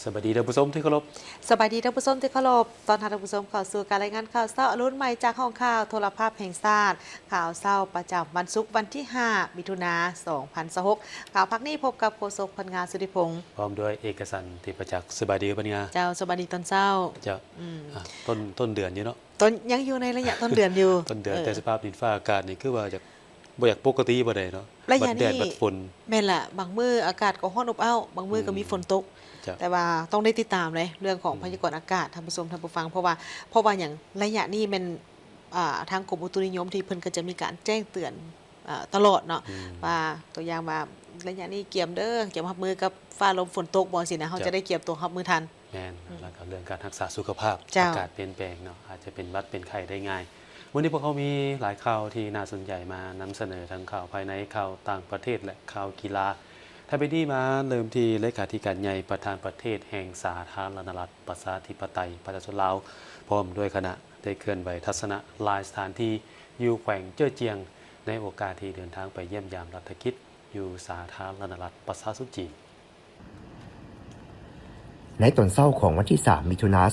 สวัสดีท่านผู้ชมที่เคารพสบายดีท่านผู้ชมที่เคารพตอนท่านผู้ชมเข้าสู่การรายงานข่าวเช้ารุ่นใหม่จากห้องข่าวโทรภาพแห่งชาติข่าวเช้าประจำวันศุกร์วันที่ 5 มิถุนายน 2026ข่าวพักนี้พบกับโฆษกพันงานสุธิพงศ์พร้อมด้วยเอกสารที่ประจักษ์สบายดีปัญญาเจ้าสบายดีตอนเช้าเจ้าต้นเดือนอยู่เนาะต้นยังอยู่ในระยะต้นเดือนอยู่ ต้นเดือนแต่สภาพดินฟ้าอากาศนี่คือว่าบ่อยากปกติบ่ได้เนาะระบัยะดแดดนี้บัดฝนแม่นล่ะบางมื้ออากาศก็ร้อนอบอ้าวบางมื้อก็มีฝนตกแต่ว่าต้องได้ติดตามเลยเรื่องของพยากรณ์อากาศท่านผู้ชมท่านผู้ฟังเพราะว่าอย่างระยะนี้มันทางกรมอุตุนิยมที่เพิ่นก็จะมีการแจ้งเตือนตลอดเนาะว่าตัวอย่างว่าระยะนี้เกี่ยมรับมือกับฟ้าลมฝนตกบ่สินะเฮาจะได้เกี่ยมตัวรับมือทันแม่นแล้วก็เรื่องการรักษาสุขภาพอากาศเปลี่ยนแปลงเนาะอาจจะเป็นหวัดเป็นไข้ได้ง่ายวันนี้พวกเขามีหลายข่าวที่น่าสนใจมานำเสนอทั้งข่าวภายในข่าวต่างประเทศและข่าวกีฬาถ้าไปดีมาเริ่มที่เลขาธิการใหญ่ประธานประเทศแห่งสาธารณรัฐประชาธิปไตยประชาชนลาวพร้อมด้วยคณะได้เคลื่อนไหวทัศนะหลายสถานที่อยู่แขวงเจ้อเจียงในโอกาสที่เดินทางไปเยี่ยมยามรัฐกิจอยู่สาธารณรัฐประชาชนจีนในตอนเช้าของวันที่ 3 มิถุนายน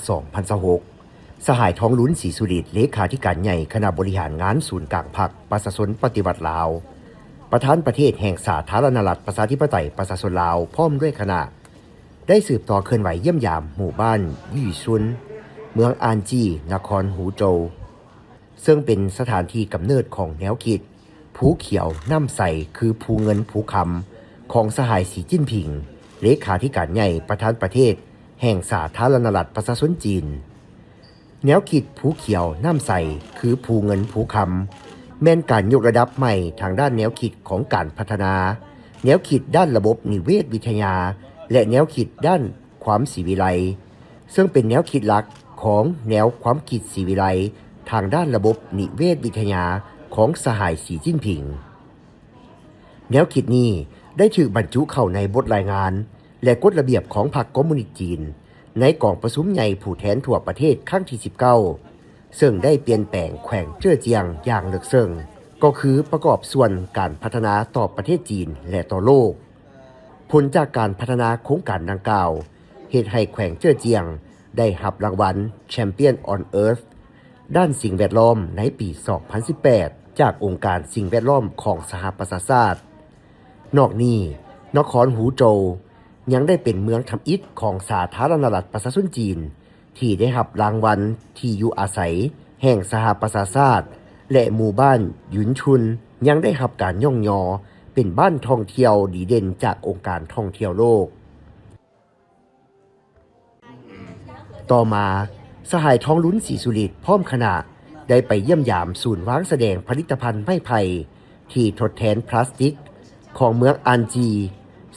2026 สหายทองลุ้นศรีสุริตเลขาธิการใหญ่คณะบริหารงานศูนย์กลางพรรคประชาชนปฏิวัติลาวประธานประเทศแห่งสาธารณรัฐประชาธิปไตยประชาชนลาวพร้อมด้วยคณะได้สืบต่อเคลื่อนไหวเยี่ยมยามหมู่บ้านยี่ซุนเมืองอานจีนครหูโจวซึ่งเป็นสถานที่กำเนิดของแนวคิดภูเขียวน้ำใสคือภูเงินภูคำของสหายสีจิ้นผิงเลขาธิการใหญ่ประธานประเทศแห่งสาธารณรัฐประชาชนจีนแนวคิดภูเขียวน้ำใสคือภูเงินภูคำแม่นการยกระดับใหม่ทางด้านแนวคิดของการพัฒนาแนวคิดด้านระบบนิเวศวิทยาและแนวคิดด้านความศิวิไลซึ่งเป็นแนวคิดหลักของแนวความคิดศิวิไลทางด้านระบบนิเวศวิทยาของสหายสีจิ้นผิงแนวคิดนี้ได้ถูกบรรจุเข้าในบทรายงานและกฎระเบียบของพรรคคอมมิวนิสต์จีนในกองประชุมใหญ่ผู้แทนทั่วประเทศครั้งที่ 19ซึ่งได้เปลี่ยนแปลงแขวงเจ้อเจียงอย่างลึกซึ้งก็คือประกอบส่วนการพัฒนาต่อประเทศจีนและต่อโลกผลจากการพัฒนาโครงการดังกล่าวเหตุให้แขวงเจ้อเจียงได้รับรางวัล Champion on Earth ด้านสิ่งแวดล้อมในปี 2018 จากองค์การสิ่งแวดล้อมของสหประชาชาตินอกนี้นครหูโจวยังได้เป็นเมืองทำอิฐของสาธารณรัฐประชาชนจีนที่ได้รับรางวัลที่อยู่อาศัยแห่งสหประชาชาติและหมู่บ้านหยุนชุนยังได้รับการย่องยอเป็นบ้านท่องเที่ยวดีเด่นจากองค์การท่องเที่ยวโลกต่อมาสหายทองลุ้นศรีสุริตพร้อมคณะได้ไปเยี่ยมยามศูนย์วางแสดงผลิตภัณฑ์ไม้ไผ่ที่ทดแทนพลาสติกของเมืองอันจี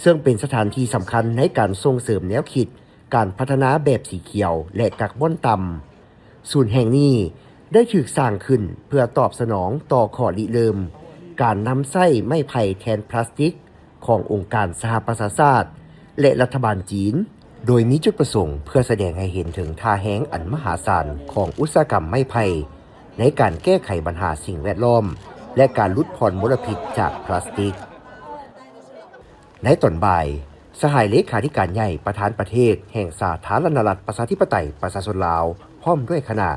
ซึ่งเป็นสถานที่สำคัญในการส่งเสริมแนวคิดการพัฒนาแบบสีเขียวและกับบอนต่ำศูนย์แห่งนี้ได้ถูกสร้างขึ้นเพื่อตอบสนองต่อข้อริเริ่มการนำไส้ไม้ไผ่แทนพลาสติกขององค์การสหประชาชาติและรัฐบาลจีนโดยมีจุดประสงค์เพื่อแสดงให้เห็นถึงท่าแห้งอันมหาศาลของอุตสาหกรรมไม้ไผ่ในการแก้ไขปัญหาสิ่งแวดล้อมและการลดผ่อนมลพิษจากพลาสติกในตอนบ่ายสหายเลขาธิการใหญ่ประธานประเทศแห่งสาธารณรัฐประชาธิปไตยประชาชนลาวพร้อมด้วยคณะ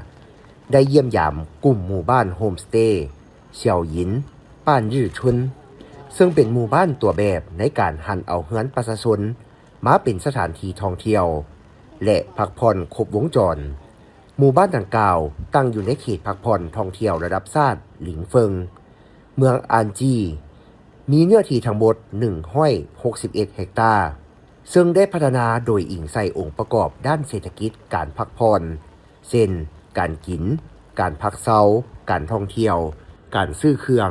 ได้เยี่ยมยามกลุ่มหมู่บ้านโฮมสเตย์เสี่ยวหยินป้านยื่อชุนซึ่งเป็นหมู่บ้านตัวแบบในการหันเอาเฮือนประชาชนมาเป็นสถานที่ท่องเที่ยวและพักผ่อนครบวงจรหมู่บ้านดังกล่าวตั้งอยู่ในเขตพักผ่อนท่องเที่ยวระดับชาติหลิงเฟิงเมืองอานจีมีเนื้อที่ทั้งหมด161 เฮกตาร์ซึ่งได้พัฒนาโดยอิงใส่องค์ประกอบด้านเศรษฐกิจการพักผ่อนเช่นการกินการพักเช้าการท่องเที่ยวการซื้อเครื่อง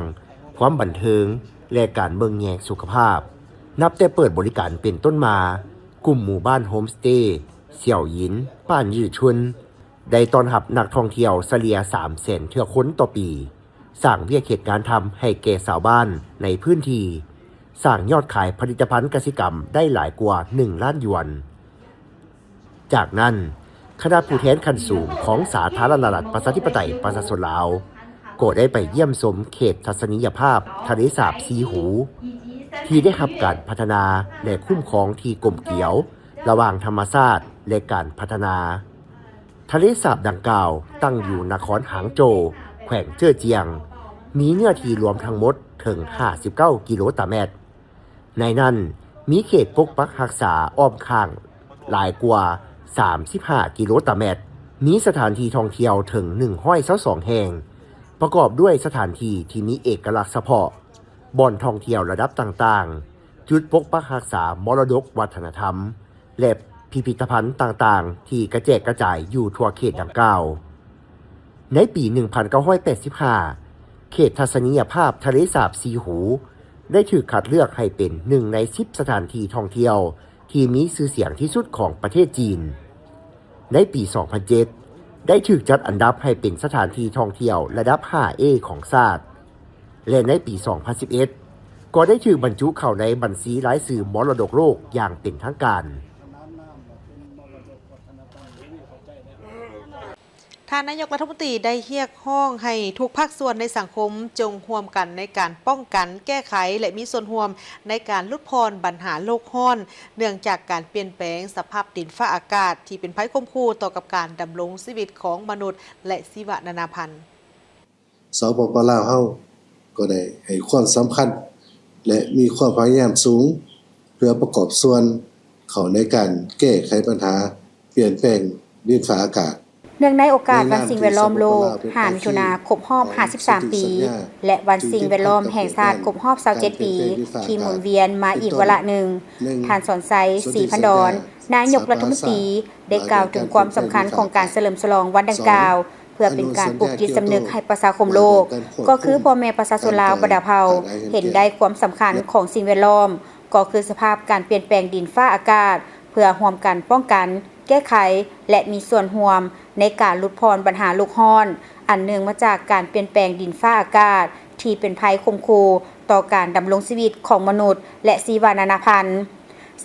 ความบันเทิงและการเบิ่งแยงสุขภาพนับแต่เปิดบริการเป็นต้นมากลุ่มหมู่บ้านโฮมสเตย์เสี่ยวหยินป้านยื่อชุนได้ต้อนรับนักท่องเที่ยวเฉลี่ย 300,000 เที่ยวคนต่อปีสร้างเวียกเหตุการณ์ทำให้แก่ชาวบ้านในพื้นที่สร้างยอดขายผลิตภัณฑ์กสิกรรมได้หลายกว่า1 ล้านหยวนจากนั้นคณะผู้แทนขั้นสูงของสาธารณรัฐประชาธิปไตยประชาชนลาวก็ได้ไปเยี่ยมชมเขตทัศนียภาพทะเลสาบซีหูที่ได้รับการพัฒนาและคุ้มครองที่กลมเกลียว ระหว่างธรรมชาติและการพัฒนา ทะเลสาบดังกล่าวตั้งอยู่นครหางโจวแขวงเจ้อเจียง มีเนื้อที่รวมทั้งหมดถึง 59 กิโลเมตร ในนั้นมีเขตปกปักรักษาอ้อมข้างหลายกว่า 35 กิโลเมตร มีสถานที่ท่องเที่ยวถึง122แห่ง ประกอบด้วยสถานที่ที่มีเอกลักษณ์เฉพาะ บ่อนท่องเที่ยวระดับต่างๆ จุดปกปักรักษามรดกวัฒนธรรม และพิพิธภัณฑ์ต่างๆ ที่กระแจกกระจายอยู่ทั่วเขตดังกล่าว ในปี 1985 เขตทัศนียภาพทะเลสาบสีหู ได้ถูกคัดเลือกให้เป็น1ใน10สถานที่ท่องเที่ยวที่มีชื่อเสียงที่สุดของประเทศจีน ในปี 2007 ได้ถูกจัดอันดับให้เป็นสถานที่ท่องเที่ยวระดับ 5A ของชาติ และในปี 2011 ก็ได้ถูกบรรจุเข้าในบัญชีรายชื่อมรดกโลกอย่างเป็นทางการ ท่านนายกรัฐมนตรีได้เรียกร้องให้ทุกภาคส่วนในสังคมจงร่วมกันในการป้องกันแก้ไขและมีส่วนร่วมในการลดพรปัญหาโลกร้อน เนื่องจากการเปลี่ยนแปลงสภาพดินฟ้าอากาศที่เป็นภัยคุมคู่ต่อกับการดำรงชีวิตของมนุษย์และชีวนานาพันธุ์ สปป.ลาวเฮาก็ได้ให้ความสำคัญและมีความพยายามสูงเพื่อประกอบส่วนเข้าในการแก้ไขปัญหาเปลี่ยนแปลงดินฟ้าอากาศเนื่องในโอกาสวันสิ่งแวดล้อมโลก5 มิถุนายนครบรอบ 53 ปี และวันสิ่งแวดล้อมแห่งชาติครบรอบ 27 ปี ที่หมุนเวียนมาอีกวาระหนึ่ง ท่านสอนไซศรีพันดร นายกรัฐมนตรีได้กล่าวถึงความสำคัญของการเฉลิมฉลองวันดังกล่าว เพื่อเป็นการปลุกจิตสำนึกให้ประชาคมโลก ก็คือพ่อแม่ประชาชนลาวประดาเผ่าเห็นได้ความสำคัญของสิ่งแวดล้อม ก็คือสภาพการเปลี่ยนแปลงดินฟ้าอากาศ เพื่อร่วมกันป้องกัน แก้ไข และมีส่วนร่วมในการลดพรปัญหาโลกร้อน อันเนื่องมาจากการเปลี่ยนแปลงดินฟ้าอากาศ ที่เป็นภัยคุมคู่ต่อการดำรงชีวิตของมนุษย์ และชีวนานาพันธุ์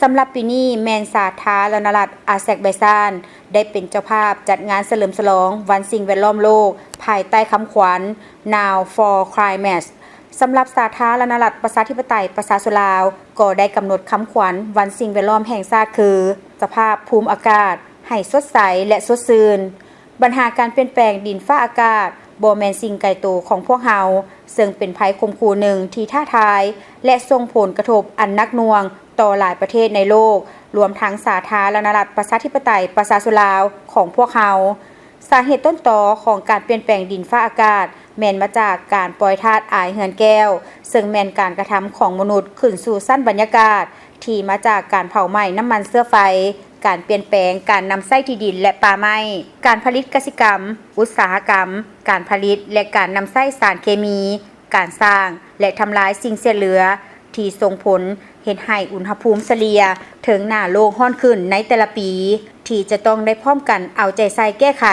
สำหรับปีนี้แมนสาธารณรัฐอาเซกไบซานได้เป็นเจ้าภาพจัดงานเฉลิมฉลองวันสิ่งแวดล้อมโลก ภายใต้คำขวัญ Now for Climate สำหรับสาธารณรัฐประชาธิปไตยประชาชนลาวก็ได้กำหนดคำขวัญวันสิ่งแวดล้อมแห่งชาติคือสภาพภูมิอากาศให้สดใสและสดชื่นปัญหาการเปลี่ยนแปลงดินฟ้าอากาศบ่แม่นสิ่งไกลตัวของพวกเฮาซึ่งเป็นภัยคุมคู่หนึ่งที่ท้าทายและส่งผลกระทบอันหนักหน่วงต่อหลายประเทศในโลกรวมทั้งสาธารณรัฐประชาธิปไตยประชาชนลาวของพวกเฮาสาเหตุต้นตอของการเปลี่ยนแปลงดินฟ้าอากาศแม่นมาจากการปล่อยธาตุอายเหือนแก้วซึ่งแม่นการกระทำของมนุษย์ขึ้นสู่ชั้นบรรยากาศที่มาจากการเผาไหม้น้ำมันเชื้อไฟการเปลี่ยนแปลงการนำไส้ที่ดินและป่าไม้การผลิตกสิกรรมอุตสาหกรรมการผลิตและการนำไส้สารเคมีการสร้างและทำลายสิ่งเสียเหลือที่ส่งผลเฮ็ดให้อุณหภูมิเฉลี่ยถึงหน้าโลกร้อนขึ้นในแต่ละปีที่จะต้องได้พร้อมกันเอาใจใส่แก้ไข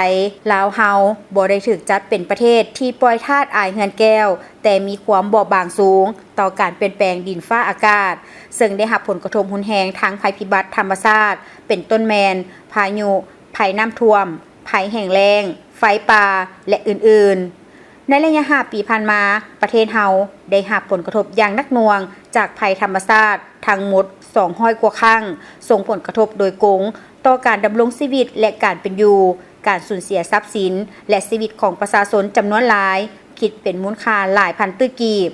ลาวเฮาบ่ได้ถูกจัดเป็นประเทศที่ปล่อยธาตุอายเหือนแก้วแต่มีความบอบบางสูงต่อการเปลี่ยนแปลงดินฟ้าอากาศซึ่งได้รับผลกระทบรุนแรงทางภัยพิบัติธรรมชาติเป็นต้นแมนพายุภัยน้ำท่วมภัยแห้งแล้งไฟป่าและอื่นๆในระยะ5 ปีผ่านมาประเทศเฮาได้รับผลกระทบอย่างหนักหน่วงจากภัยธรรมชาติทั้งหมด200 กว่าครั้งส่งผลกระทบโดยกงต่อการดำรงชีวิตและการเป็นอยู่การสูญเสียทรัพย์สินและชีวิตของประชาชนจำนวนหลายคิดเป็นมูลค่าหลายพันตื้อกีบ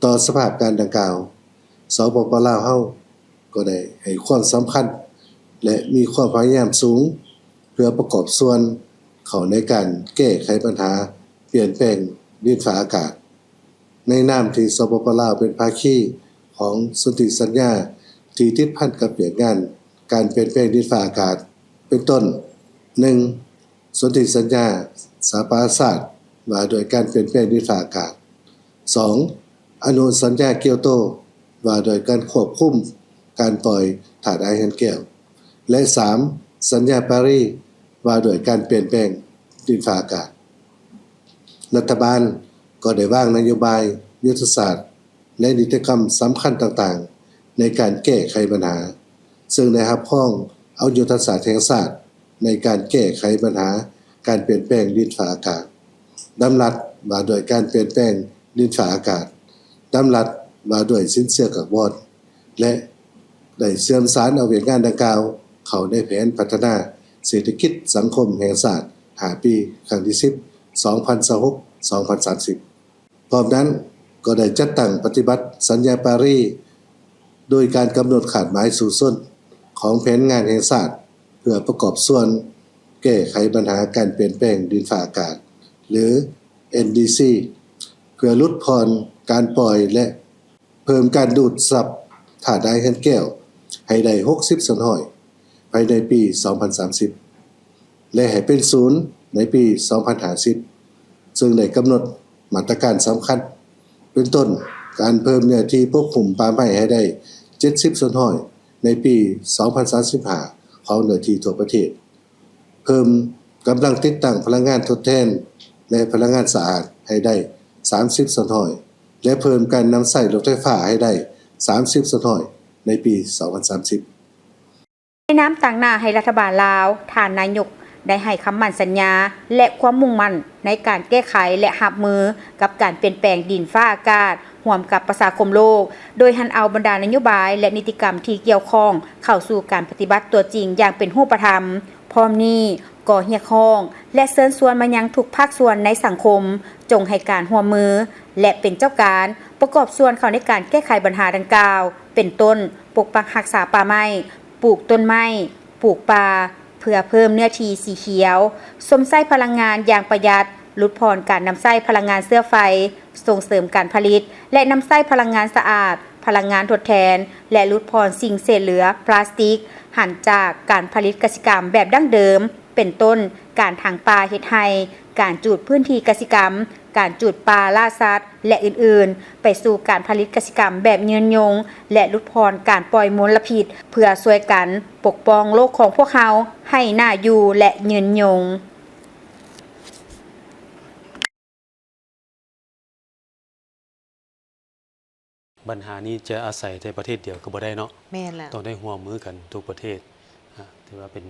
ต่อสภาพการดังกล่าวสปป.ลาวเฮาก็ได้ให้ความสำคัญและมีความพยายามสูงเพื่อประกอบส่วนเข้าในการแก้ไขปัญหาเปลี่ยนแปลงดินฟ้าอากาศในนามที่สปป.ลาวเป็นภาคีของสนธิสัญญาที่ติดพันกับเรื่องงานการเปลี่ยนแปลงดินฟ้าอากาศเป็นต้น 1. สนธิสัญญาสหประชาชาติว่าโดยการเปลี่ยนแปลงดินฟ้าอากาศ 2. อนุสัญญาเกียวโตว่าโดยการควบคุมการปล่อยถ่านอายเหือนแก้วและ 3. สัญญาปารีสว่าโดยการเปลี่ยนแปลงดินฟ้าอากาศรัฐบาลก็ได้วางนโยบายยุทธศาสตร์และกิจกรรมสำคัญต่างๆในการแก้ไขปัญหาซึ่งได้รับพ้องเอายุทธศาสตร์แห่งชาติในการแก้ไขปัญหาการเปลี่ยนแปลงดินฟ้าอากาศดำรัสว่าโดยการเปลี่ยนแปลงดินฟ้าอากาศดำรัสว่าด้วยสินเชื่อกับบอนและ ได้เสื่อมสารเอาเวียนงานดังกล่าวเข้าในแผนพัฒนาเศรษฐกิจสังคมแห่งชาติ5ปีครั้งที่10 2026-2030 พร้อมนั้นก็ได้จัดตั้งปฏิบัติสัญญาปารีสโดยการกำหนดขาดหมายสู่ส้นของแผนงานแห่งชาติเพื่อประกอบส่วนแก้ไขปัญหาการเปลี่ยนแปลงดินฟ้าอากาศหรือ NDC เพื่อลดผ่อนการปล่อยและเพิ่มการดูดซับถ่านไอเงินแก้วให้ได้60 ส่วนห้อยภายในปี 2030 และให้เป็นศูนย์ในปี 2050 ซึ่งได้กำหนดมาตรการสำคัญเป็นต้นการเพิ่มเนื้อที่ปกคลุมป่าไม้ให้ได้70 ส่วนห้อยในปี 2035 ของเนื้อที่ทั่วประเทศเพิ่มกำลังติดตั้งพลังงานทดแทนและพลังงานสะอาดให้ได้30 ส่วนห้อยและเพิ่มการนำใช้รถไฟฟ้าให้ได้30 ส่วนห้อยในปี 2030 ในน้ำต่างหน้าให้รัฐบาลลาวท่านนายกได้ให้คำมั่นสัญญาและความมุ่งมั่นในการแก้ไขและรับมือกับการเปลี่ยนแปลงดินฟ้าอากาศร่วมกับประชาคมโลกโดยหันเอาบรรดานโยบายและนิติกรรมที่เกี่ยวข้องเข้าสู่การปฏิบัติตัวจริงอย่างเป็นรูปธรรมพร้อมนี้ก่อเรียกร้องและเชิญชวนมายังทุกภาคส่วนในสังคมจงให้การร่วมมือและเป็นเจ้าการประกอบส่วนเข้าในการแก้ไขปัญหาดังกล่าวเป็นต้นปกปักรักษาป่าไม้ปลูกต้นไม้ปลูกป่าเพื่อเพิ่มเนื้อที่สีเขียวสมใช้พลังงานอย่างประหยัดลดผ่อนการนำใช้พลังงานเสื้อไฟส่งเสริมการผลิตและนำใช้พลังงานสะอาดพลังงานทดแทนและลดผ่อนสิ่งเศษเหลือพลาสติกหันจากการผลิตกสิกรรมแบบดั้งเดิมเป็นต้นการถางป่าเฮ็ดไร่การจูดพื้นที่กสิกรรมการจูดป่าล่าสัตว์และอื่นๆไปสู่การผลิตกสิกรรมแบบยืนยงและลดพรการปล่อยมลพิษเพื่อช่วยกันปกป้องโลกของพวกเขาให้น่าอยู่และยืนยงปัญหานี้จะอาศัยแต่ประเทศเดียวก็บ่ได้เนาะ แม่นแล้ว ต้องได้ร่วมมือกันทุกประเทศถือว่าเป็น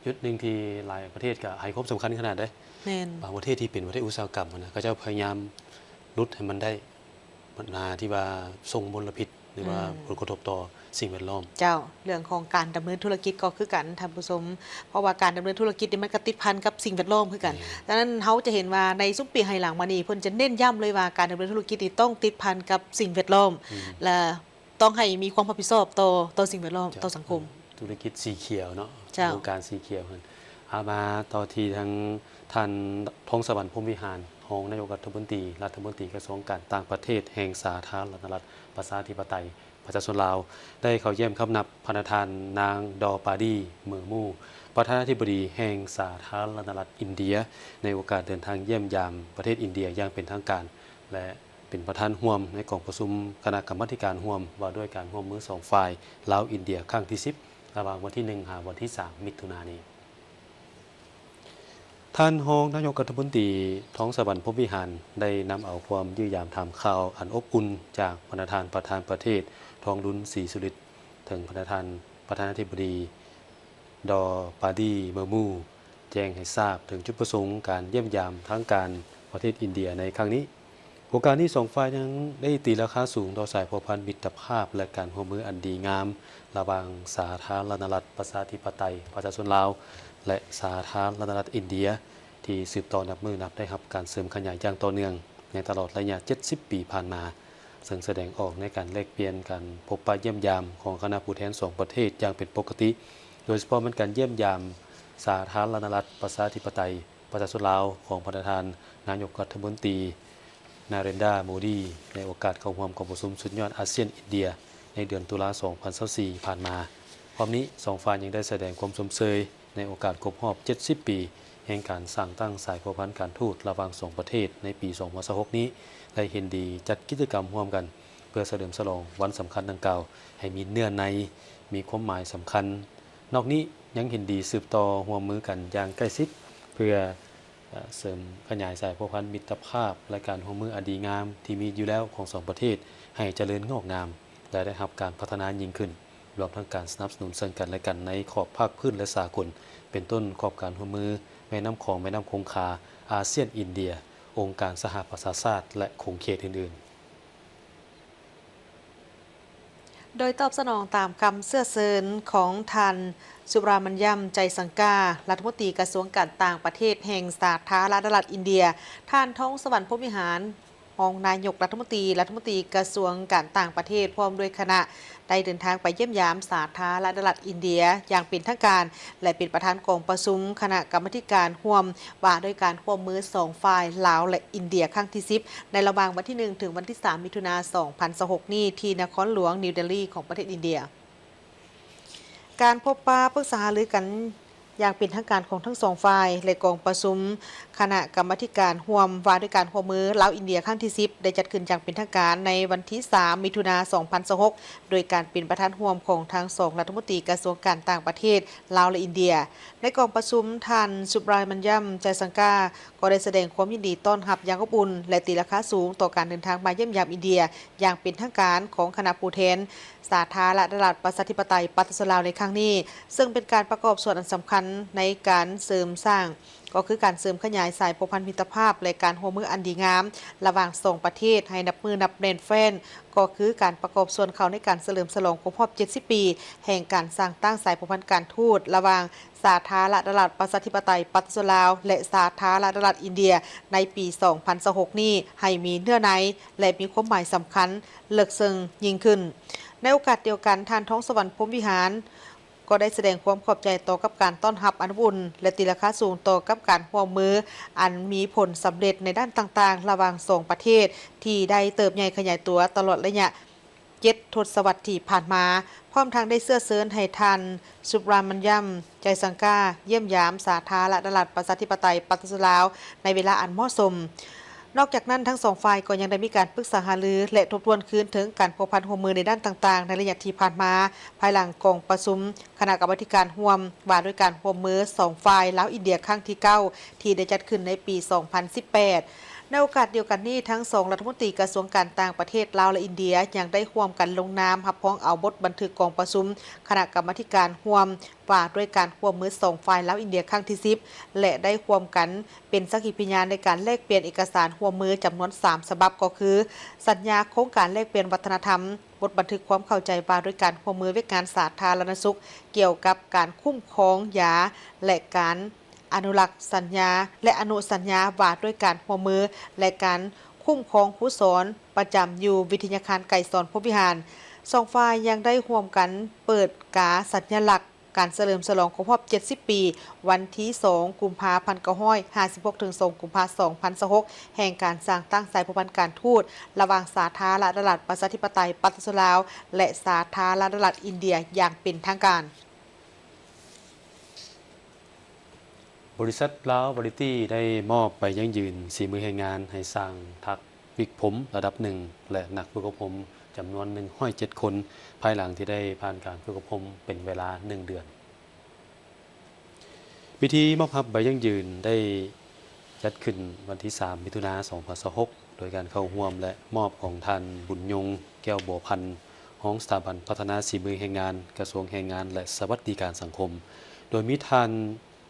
ยุทธหนึ่งที่หลายประเทศก็ให้ความสำคัญขนาดได้ แม่น บางประเทศที่เป็นประเทศอุตสาหกรรมนะก็จะพยายามลดให้มันได้ปัญหาที่ว่าส่งมลพิษหรือว่าผลกระทบต่อสิ่งแวดล้อม เจ้าเรื่องของการดำเนินธุรกิจก็คือกันท่านผู้ชมเพราะว่าการดำเนินธุรกิจนี่มันก็ติดพันกับสิ่งแวดล้อมคือกันดังนั้นเฮาจะเห็นว่าในซุปปีให้หลังมานี้เพิ่นจะเน้นย้ำเลยว่าการดำเนินธุรกิจนี่ต้องติดพันกับสิ่งแวดล้อมและต้องให้มีความรับผิดชอบต่อสิ่งแวดล้อมต่อสังคม ธุรกิจสีเขียวเนาะ เจ้า โครงการสีเขียวกันเอามาต่อที่ทางท่านทองสวรรค์พรหมวิหารรองนายกรัฐมนตรีกระทรวงการต่างประเทศแห่งสาธารณรัฐประชาธิปไตยประชาชนลาวได้เข้าเยี่ยมคำนับพระประธานนางดอปาดีเมืองมู่ประธานาธิบดีแห่งสาธารณรัฐอินเดียในโอกาสเดินทางเยี่ยมยามประเทศอินเดียอย่างเป็นทางการและเป็นประธานร่วมในกองประชุมคณะกรรมาการร่วมว่าด้วยการร่วมมือ2ฝ่ายลาวอินเดียครั้งที่10ระหว่างวันที่1หาวันที่3มิถุนายนนี้ท่านรองนายกรัฐมนตรีท้องสวรรค์พรหมวิหารได้นำเอาความยื้อยามถามข่าวอันอบอุ่นจากประธานประเทศทองรุ้นศรีสุริตถึงประธานาธิบดีดอปาดีเมอร์มูแจ้งให้ทราบถึงจุดประสงค์การเยี่ยมยามทางการประเทศอินเดียในครั้งนี้โครงการที่2ฝ่ายยังได้ตีราคาสูงต่อสายพัวพันธ์มิตรภาพและการร่วมมืออันดีงามระหว่างสาธารณรัฐประชาธิปไตยประชาชนลาวและสาธารณรัฐอินเดียที่สืบต่อนับได้รับการเสริมขยายอย่างต่อเนื่องในตลอดระยะ70 ปีผ่านมาซึ่งแสดงออกในการแลกเปลี่ยนการพบปะเยี่ยมยามของคณะผู้แทน2ประเทศอย่างเป็นปกติโดยเฉพาะมันการเยี่ยมยามสาธารณรัฐประชาธิปไตยประชาชนลาวของประธานนายกรัฐมนตรีนาเรนดาโมดีในโอกาสเข้าร่วมการประชุมสุดยอดอาเซียนอินเดียในเดือนตุลาคม 2024 ผ่านมาพร้อมนี้2ฝ่ายยังได้แสดงความสมเชยในโอกาสครบรอบ70 ปีแห่งการสร้างตั้งสายพัวพันธ์การทูตระหว่าง2ประเทศในปี 2026 นี้ได้เห็นดีจัดกิจกรรมร่วมกันเพื่อเฉลิมฉลองวันสำคัญดังกล่าวให้มีเนื้อในมีความหมายสำคัญนอกนี้ยังเห็นดีสืบต่อร่วมมือกันอย่างใกล้ชิดเพื่อเสริมขยายสายพัวพันธ์มิตรภาพและการร่วมมืออันดีงามที่มีอยู่แล้วของ2ประเทศให้เจริญงอกงามและได้รับการพัฒนายิ่งขึ้นรวมทั้งการสนับสนุนซึ่งกันและกันในขอบภาคพื้นและสากลเป็นต้นขอบการร่วมมือแม่น้ำของแม่น้ำคงคาอาเซียนอินเดียองค์การสหประชาชาติและคงเขตอื่นๆ โดยตอบสนองตามคำเสื้อเซินของท่านสุบรามัญญัมใจสังการัฐมนตรีกระทรวงการต่างประเทศแห่งสาธารณรัฐอินเดียท่านท้องสวรรค์พรหมวิหารรองนายกรัฐมนตรีกระทรวงการต่างประเทศพร้อมด้วยคณะได้เดินทางไปเยี่ยมยามสาธารณรัฐอินเดียอย่างเป็นทางการและเป็นประธานกองประชุมคณะกรรมาการร่วมว่าด้วยการร่วมมือ2ฝ่ายลาวและอินเดียครั้งที่10ในระหว่างวันที่1ถึงวันที่3มิถุนายน2026นี้ที่นครหลวงนิวเดลีของประเทศอินเดียการพบปะปรึกษาหารือกันอย่างเป็นทางการของทั้งสองฝ่ายและกองประชุมคณะกรรมาการร่วมว่าด้วยการร่วมมือลาวอินเดียครั้งที่10ได้จัดขึ้นอย่างเป็นทางการในวันที่3มิถุนายน2026โดยการเป็นประธานร่วมของทั้งสองรัฐมนตรีกระทรวงการต่างประเทศลาวและอินเดียในกองประชุมท่านสุบรายมัญญัมใจสังกาก็ได้แสดงความยินดีต้อนรับอย่างอบอุ่นและตีราคาสูงต่อการเดินทางมาเยี่ยมยามอินเดียอย่างเป็นทางการของคณะผู้แทนสาธารณรัฐประชาธิปไตยปฏิรูปลาวในครั้งนี้ซึ่งเป็นการประกอบส่วนอันสำคัญในการเสริมสร้างก็คือการเสริมขยายสายผูกพันมิตรภาพและการร่วมมืออันดีงามระหว่างสองประเทศให้นับมือนับแน่นแฟ้นก็คือการประกอบส่วนเข้าในการเฉลิมฉลองครบรอบ70 ปีแห่งการสร้างตั้งสายผูกพันการทูตระหว่างสาธารณรัฐประชาธิปไตยปฏิรูปลาวและสาธารณรัฐอินเดียในปี2026นี้ให้มีเนื้อในและมีความหมายสำคัญเลิกซึ้งยิ่งขึ้นในโอกาสเดียวกันท่านท้องสวรรค์พรหมวิหารก็ได้แสดงความขอบใจต่อกับการต้อนรับอันอบอุ่นและตีราคาสูงต่อกับการร่วมมืออันมีผลสำเร็จในด้านต่างๆระหว่างสองประเทศที่ได้เติบใหญ่ขยายตัวตลอดระยะ7 ทศวรรษที่ผ่านมาพร้อมทางได้เสื้อเซินให้ท่านสุบรามัญญัมใจสังกาเยี่ยมยามสาธารณรัฐประชาธิปไตยปฏิรูปลาวในเวลาอันเหมาะสมนอกจากนั้นทั้งสองฝ่ายก็ยังได้มีการปรึกษาหารือและทบทวนคืนถึงการผูกพันร่วมมือในด้านต่างๆในระยะที่ผ่านมาภายหลังกองประชุมคณะกรรมาการร่วมว่าด้วยการร่วมมือ2ฝ่ายลาวอินเดียครั้งที่9ที่ได้จัดขึ้นในปี2018ในโอกาสเดียวกันนี้ทั้ง2รัฐมนตรีกระทรวงการต่างประเทศลาวและอินเดียยังได้ร่วมกันลงนามรับรองเอาบทบันทึกกองประชุมคณะกรรมาการร่วมว่าด้วยการร่วมมือ2ฝ่ายลาวอินเดียครั้งที่10และได้ร่วมกันเป็นสักขีพยานในการแลกเปลี่ยนเอกสารร่วมมือจำนวน3ฉบับก็คือสัญญาโครงการแลกเปลี่ยนวัฒนธรรมบทบันทึกความเข้าใจว่าด้วยการร่วมมือเวชการสาธารณสุขเกี่ยวกับการคุ้มครองยาและการอนุรักษ์สัญญาและอนุสัญญาว่าด้วยการร่วมมือและการคุ้มครองผู้สอนประจำอยู่วิทยาคารไก่สอนพรหมวิหารสองฝ่ายยังได้ร่วมกันเปิดกาสัญลักษณ์การเฉลิมฉลองครบรอบ70 ปีวันที่2กุมภาพันธ์1956ถึง2กุมภาพันธ์2026แห่งการสร้างตั้งสายผูกพันการทูตระหว่างสาธารณรัฐประชาธิปไตยปฏิรูปลาวและสาธารณรัฐอินเดียอย่างเป็นทางการบริษัทลาวบริตี้ได้มอบไปยั่งยืนสีมือแรงงานให้สร้างทักวิกผมระดับหนึ่งและนักฝึกอบรมจำนวน107 คนภายหลังที่ได้ผ่านการฝึกอบรมเป็นเวลา1 เดือนพิธีมอบรับใบยั่งยืนได้จัดขึ้นวันที่3 มิถุนายน 2026โดยการเข้าร่วมและมอบของท่านบุญยงแก้วบัวพันธ์ของสถาบันพัฒนาฝีมือแรงงานกระทรวงแรงงานและสวัสดิการสังคมโดยมีท่าน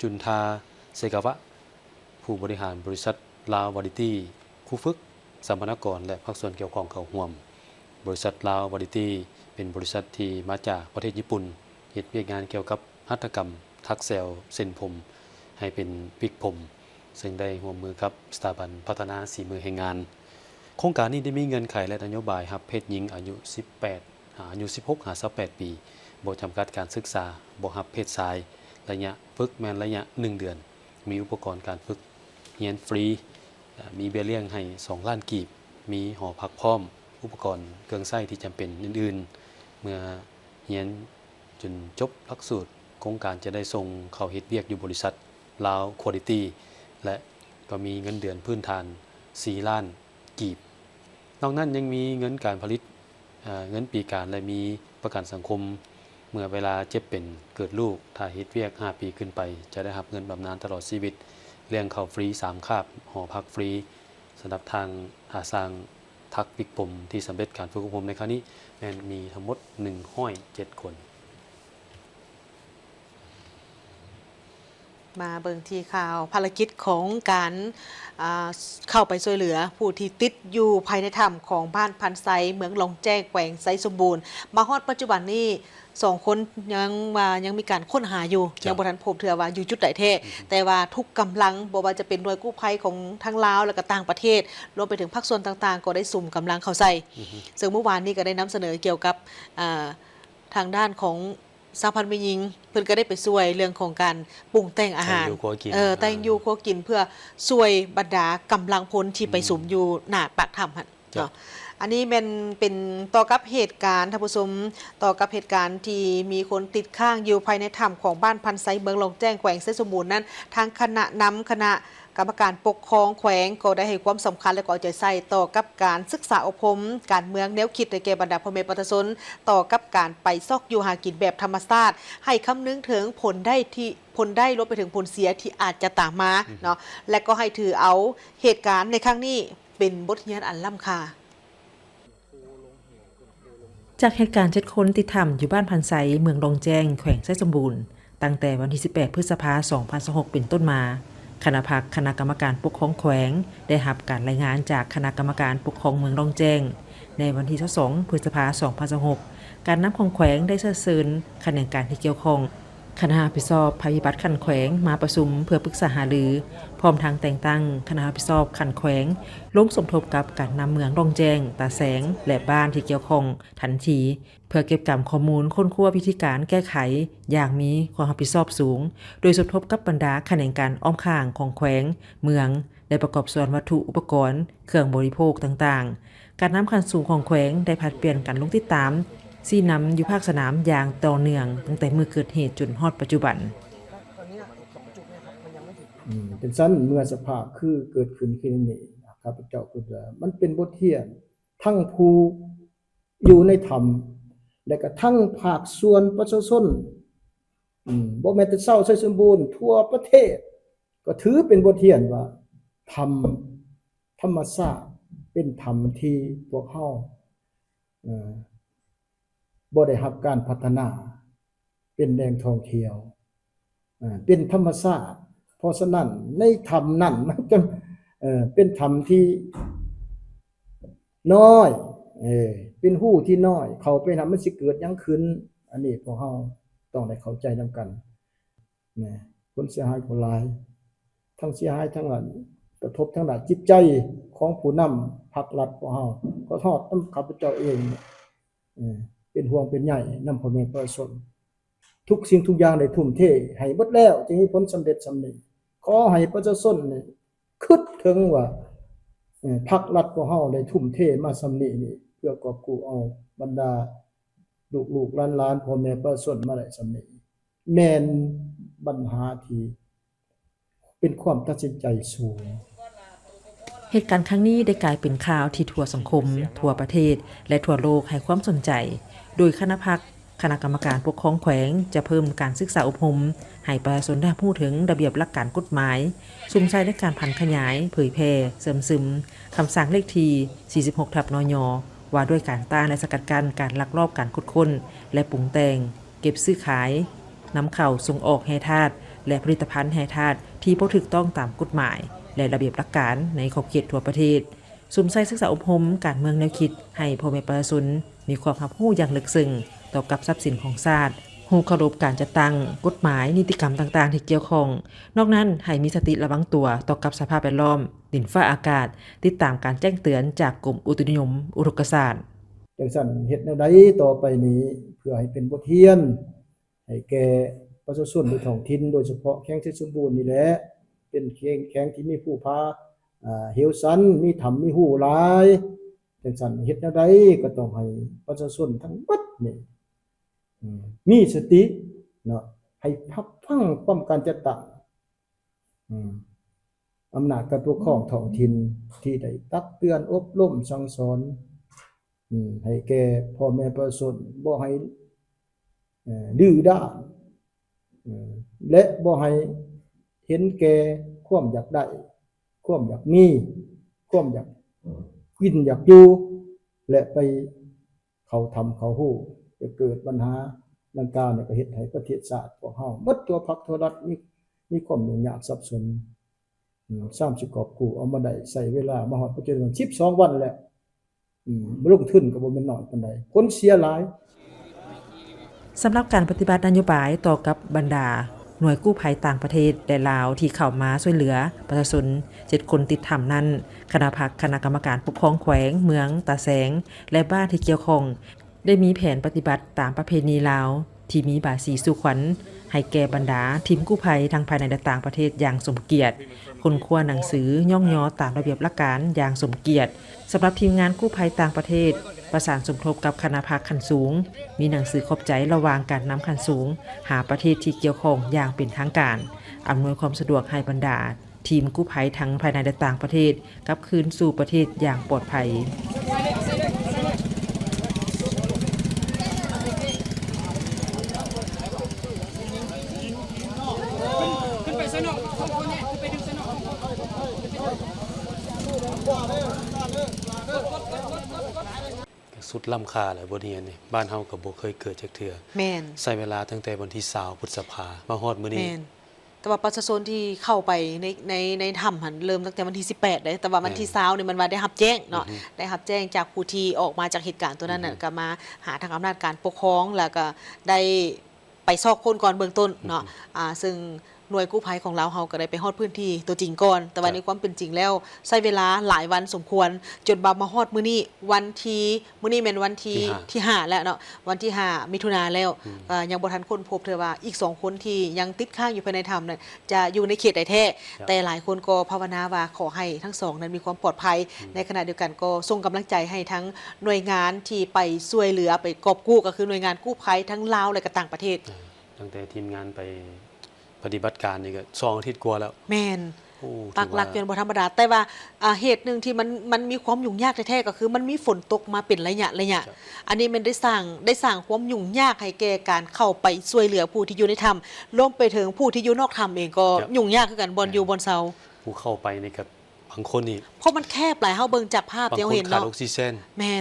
จุนทาเซกาวะผู้บริหารบริษัทลาววาริตี้ครูฝึกสัมมนากรและภาคส่วนเกี่ยวข้องเข้าร่วมบริษัทลาววาริตี้เป็นบริษัทที่มาจากประเทศญี่ปุ่นเฮ็ดเวียกงานเกี่ยวกับหัตถกรรมทักเซลเส้นผมให้เป็นวิกผมซึ่งได้ร่วมมือกับสถาบันพัฒนาฝีมือแรงงานโครงการนี้ได้มีเงื่อนไขและนโยบายรับเพศหญิงอายุ16 58 ปีบ่จำกัดการศึกษาบ่รับเพศชายระยะฝึกแม่นระยะ1 เดือนมีอุปกรณ์การฝึกเรียนฟรีมีเบี้ยเลี้ยงให้2 ล้านกีบมีหอพักพร้อมอุปกรณ์เครื่องใช้ที่จำเป็นอื่นๆเมื่อเรียนจนจบหลักสูตรโครงการจะได้ส่งเข้าเฮ็ดเวียกอยู่บริษัทลาวควอลิตี้และก็มีเงินเดือนพื้นฐาน4 ล้านกีบนอกนั้นยังมีเงินการผลิตเงินปีการและมีประกันสังคมเมื่อเวลาเจ็บเป็นเกิดลูกถ้าเฮ็ดเวียก5 ปีขึ้นไปจะได้รับเงินบำนาญตลอดชีวิตเลี้ยงข้าวฟรี3 คาบหอพักฟรีสำหรับทางสร้างทักวิกผมที่สำเร็จการฝึกอบรมในครั้งนี้แม่นมีทั้งหมด107 คน มาเบิ่งที่ข่าวภารกิจของการเข้าไปช่วยเหลือผู้ที่ติดอยู่ภายในถ้ำของบ้านพันไซเมืองหลงแจ้งแขวงไซสมบูรณ์มาฮอดปัจจุบันนี้2 คนยังมีการค้นหาอยู่ยังบ่ทันพบเทื่อว่าอยู่จุดใดแท้แต่ว่าทุกกำลังบ่ว่าจะเป็นหน่วยกู้ภัยของทั้งลาวและก็ต่างประเทศรวมไปถึงภาคส่วนต่างๆก็ได้สุ่มกำลังเข้าใส่ซึ่งเมื่อวานนี้ก็ได้นำเสนอเกี่ยวกับทางด้านของสหพันธ์แม่หญิงเพิ่นก็ได้ไปช่วยเรื่องของการปรุงแต่งอาหารแต่งอยู่ครัวกินเพื่อช่วยบรรดากำลังพลที่ไปสุ่มอยู่หน้าปากถ้ำหั่นเนาะอันนี้เป็นต่อกับเหตุการณ์ท่านผู้ชมต่อกับเหตุการณ์ที่มีคนติดข้างอยู่ภายในถ้ำของบ้านพันไซเมืองหลงแจ้งแขวงไซสมบูรณ์นั้นทางคณะกรรมการปกครองแขวงก็ได้ให้ความสำคัญและก็เอาใจใส่ต่อกับการศึกษาอบรมการเมืองแนวคิดในแก่บรรดาพ่อแม่ประชาชนต่อกับการไปซอกอยู่หากินแบบธรรมชาติให้คำนึงถึงผลได้ลดไปถึงผลเสียที่อาจจะตามมาเนาะและก็ให้ถือเอาเหตุการณ์ในครั้งนี้เป็นบทเรียนอันล้ำค่าจากเหตุการณ์7 คนติดถ้ำอยู่บ้านพันไซเมืองดงแจ้งแขวงไซสมบูรณ์ตั้งแต่วันที่18 พฤษภาคม 2026 เป็นต้นมาคณะกรรมการปกครองแขวงได้รับการรายงานจากคณะกรรมการปกครองเมืองดงแจ้งในวันที่22 พฤษภาคม 2026 การนำของแขวงได้เชิญคณะการที่เกี่ยวข้องคณะรับผิดชอบภัยพิบัติขันแขวงมาประชุมเพื่อปรึกษาหารือพร้อมทางแต่งตั้งคณะรับผิดชอบขันแขวงลงสมทบกับการนำเมืองดงแจ้งตาแสงและบ้านที่เกี่ยวข้องทันทีเพื่อเก็บกำข้อมูลค้นคว้าวิธีการแก้ไขอย่างมีความรับผิดชอบสูงโดยสมทบกับบรรดาคณะการอ้อมข้างของแขวงเมืองได้ประกอบส่วนวัตถุอุปกรณ์เครื่องบริโภคต่างๆการนำขั้นสูงของแขวงได้ผลัดเปลี่ยนกันลงติดตามซี่นำอยู่ภาคสนามอย่างต่อเนื่องตั้งแต่เมื่อเกิดเหตุจนฮอดปัจจุบันเป็นสั้นเมื่อสภาพคือเกิดขึ้นที่นี่ข้าพเจ้าคิดว่ามันเป็นบทเรียนทั้งผู้อยู่ในธรรมและก็ทั้งภาคส่วนประชาชนบ่แม่นแต่เศร้าใส่สมบูรณ์ทั่วประเทศก็ถือเป็นบทเรียนว่าธรรมชาติเป็นธรรมที่พวกเฮาบ่ได้รับการพัฒนาเป็นแหล่งท่องเที่ยวเป็นธรรมชาติเพราะฉะนั้นในธรรมนั้นมันจะเป็นธรรมที่น้อยเป็นหู้ที่น้อยเข้าไปนำมันสิเกิดหยังขึ้นอันนี้พวกเฮาต้องได้เข้าใจนำกันคนเสียหายก็หลายทั้งเสียหายทั้งนั้นกระทบทั้งด้านจิตใจของผู้นำภาครัฐพวกเฮาก็ทอดนำข้าพเจ้าเองเป็นห่วงเป็นใยนำพ่อแม่ประชาชนทุกสิ่งทุกอย่างได้ทุ่มเทให้เบิดแล้วจึงมีผลสำเร็จสำเร็จขอให้ประชาชนนี่คิดถึงว่าภาครัฐของเฮาได้ทุ่มเทมาสำนี้นี่เพื่อกอบกู้เอาบรรดาลูกๆหลานๆพ่อแม่ประชาชนมาได้สำนี้แม่นปัญหาที่เป็นความตัดสินใจสูงเหตุการณ์ครั้งนี้ได้กลายเป็นข่าวที่ทั่วสังคมทั่วประเทศและทั่วโลกให้ความสนใจโดยคณะกรรมการปกครองแขวงจะเพิ่มการศึกษาอบรมให้ประชาชนได้รู้ถึงระเบียบหลักการกฎหมายสุ่มใช้ในการพันขยายเผยแพร่เสริมซึมคำสั่งเลขที่46/นย.ว่าด้วยการต้านและสกัดกั้นการลักลอบการขุดค้นและปรุงแต่งเก็บซื้อขายนำเข้าส่งออกแร่ธาตุและผลิตภัณฑ์แร่ธาตุที่บ่ถูกต้องตามกฎหมายและระเบียบหลักการในขอบเขตทั่วประเทศสุ่มใช้ศึกษาอบรมการเมืองแนวคิดให้พ่อแม่ประชาชนมีความรับรู้อย่างลึกซึ้งต่อกับทรัพย์สินของชาติรู้เคารพการจัดตั้งกฎหมายนิติกรรมต่างๆที่เกี่ยวข้องนอกนั้นให้มีสติระวังตัวต่อกับสภาพแวดล้อมดินฟ้าอากาศติดตามการแจ้งเตือนจากกรมอุตุนิยมอุทกศาสตร์จังซั่นเฮ็ดแนวใดต่อไปนี้เพื่อให้เป็นบทเรียนให้แก่ประชาชนในท้องถิ่นโดยเฉพาะแข้งที่สมบูรณ์นี่แหละเป็นแข้งที่มีผู้พาเหี่ยวซันมีธรรมมีหู้หลายจังซั่นเฮ็ดแนวใดก็ต้องให้ประชาชนทั้งหมดนี่มีสติเนาะให้พักฟังความการจัดตั้งอำนาจการปกครองท้องถิ่นที่ได้ตักเตือนอบรมสั่งสอนให้แก่พ่อแม่ประชาชนบ่ให้ดื้อด้านและบ่ให้เห็นแก่ความอยากได้ความอยากมีความอยากกินอยากอยู่และไปเขาทำเขาฮู้จะเกิดปัญหาดังกล่าวเนี่ยก็เฮ็ดให้ประเทศชาติพวกเฮาหมดตัวพรรคตัวรัฐมี มีความยุ่งยากซับซ้อน30กอบกู้เอามาได้ใช้เวลามาฮอดปัจจุบัน12วันแล้วบ่ลงทุนก็บ่แม่นน้อยปานใดคนเสียหลาย สำหรับการปฏิบัตินโยบายต่อกับบรรดาหน่วยกู้ภัยต่างประเทศและลาวที่เข้ามาช่วยเหลือประชาชน7คนติดถ้ำนั้นคณะกรรมการปกครองแขวงเมืองตาแสงและบ้านที่เกี่ยวข้องได้มีแผนปฏิบัติตามประเพณีลาวที่มีบาสีสู่ขวัญให้แก่บรรดาทีมกู้ภัยทั้งภายในและต่างประเทศอย่างสมเกียรติคนคว้าหนังสือย่องยอตามระเบียบหลักการอย่างสมเกียรติสำหรับทีมงานกู้ภัยต่างประเทศประสานสมทบกับคณะภาคขั้นสูงมีหนังสือขอบใจระหว่างการนำขั้นสูงหาประเทศที่เกี่ยวข้องอย่างเป็นทางการอำนวยความสะดวกให้บรรดาทีมกู้ภัยทั้งภายในและต่างประเทศกลับคืนสู่ประเทศอย่างปลอดภัยสุดล้ำค่าแหละบ่เรียนนี่บ้านเฮาก็บ่เคยเกิดจักเทื่อ แม่น ใช้เวลาตั้งแต่วันที่20พฤษภามาฮอดมื้อนี้ แม่นแต่ว่าประชาชนที่เข้าไปในถ้ำหันเริ่มตั้งแต่วันที่18เลยแต่ว่าวันที่20นี่มันว่าได้รับแจ้งเนาะได้รับแจ้งจากผู้ที่ออกมาจากเหตุการณ์ตัวนั้นน่ะก็มาหาทางอำนาจการปกครองแล้วก็ได้ไปซอกคนก่อนเบื้องต้นเนาะซึ่งหน่วยกู้ภัยของเราเฮาก็ได้ไปฮอดพื้นที่ตัวจริงก่อนแต่ว่าในความเป็นจริงแล้วใช้เวลาหลายวันสมควรจนมาฮอดมื้อนี้มื้อนี้แม่นวันที่5แล้วเนาะวันที่5มิถุนายนแล้วยังบ่ทันค้นพบเธอว่าอีก2คนที่ยังติดค้างอยู่ภายในถ้ำนั้นจะอยู่ในเขตใดแท้แต่หลายคนก็ภาวนาว่าขอให้ทั้งสองนั้นมีความปลอดภัยในขณะเดียวกันก็ส่งกำลังใจให้ทั้งหน่วยงานที่ไปช่วยเหลือไปกอบกู้ก็คือหน่วยงานกู้ภัยทั้งลาวและก็ต่างประเทศตั้งแต่ทีมงานไปปฏิบัติการนี่ก็2อาทิตย์กว่าแล้วแม่นปักหลักเป็นบ่ธรรมดาแต่ว่าเหตุหนึ่งที่มันมีความยุ่งยากแท้ๆก็คือมันมีฝนตกมาเป็นระยะอันนี้มันได้สร้างความยุ่งยากให้แก่การเข้าไปช่วยเหลือผู้ที่อยู่ในถ้ำรวมไปถึงผู้ที่อยู่นอกถ้ำเองก็ยุ่งยากคือกันบอนอยู่บอนเซาผู้เข้าไปนี่ก็บางคนนี่เพราะมันแคบหลายเฮาเบิ่งจากภาพที่เฮาเห็นเนาะขาดออกซิเจน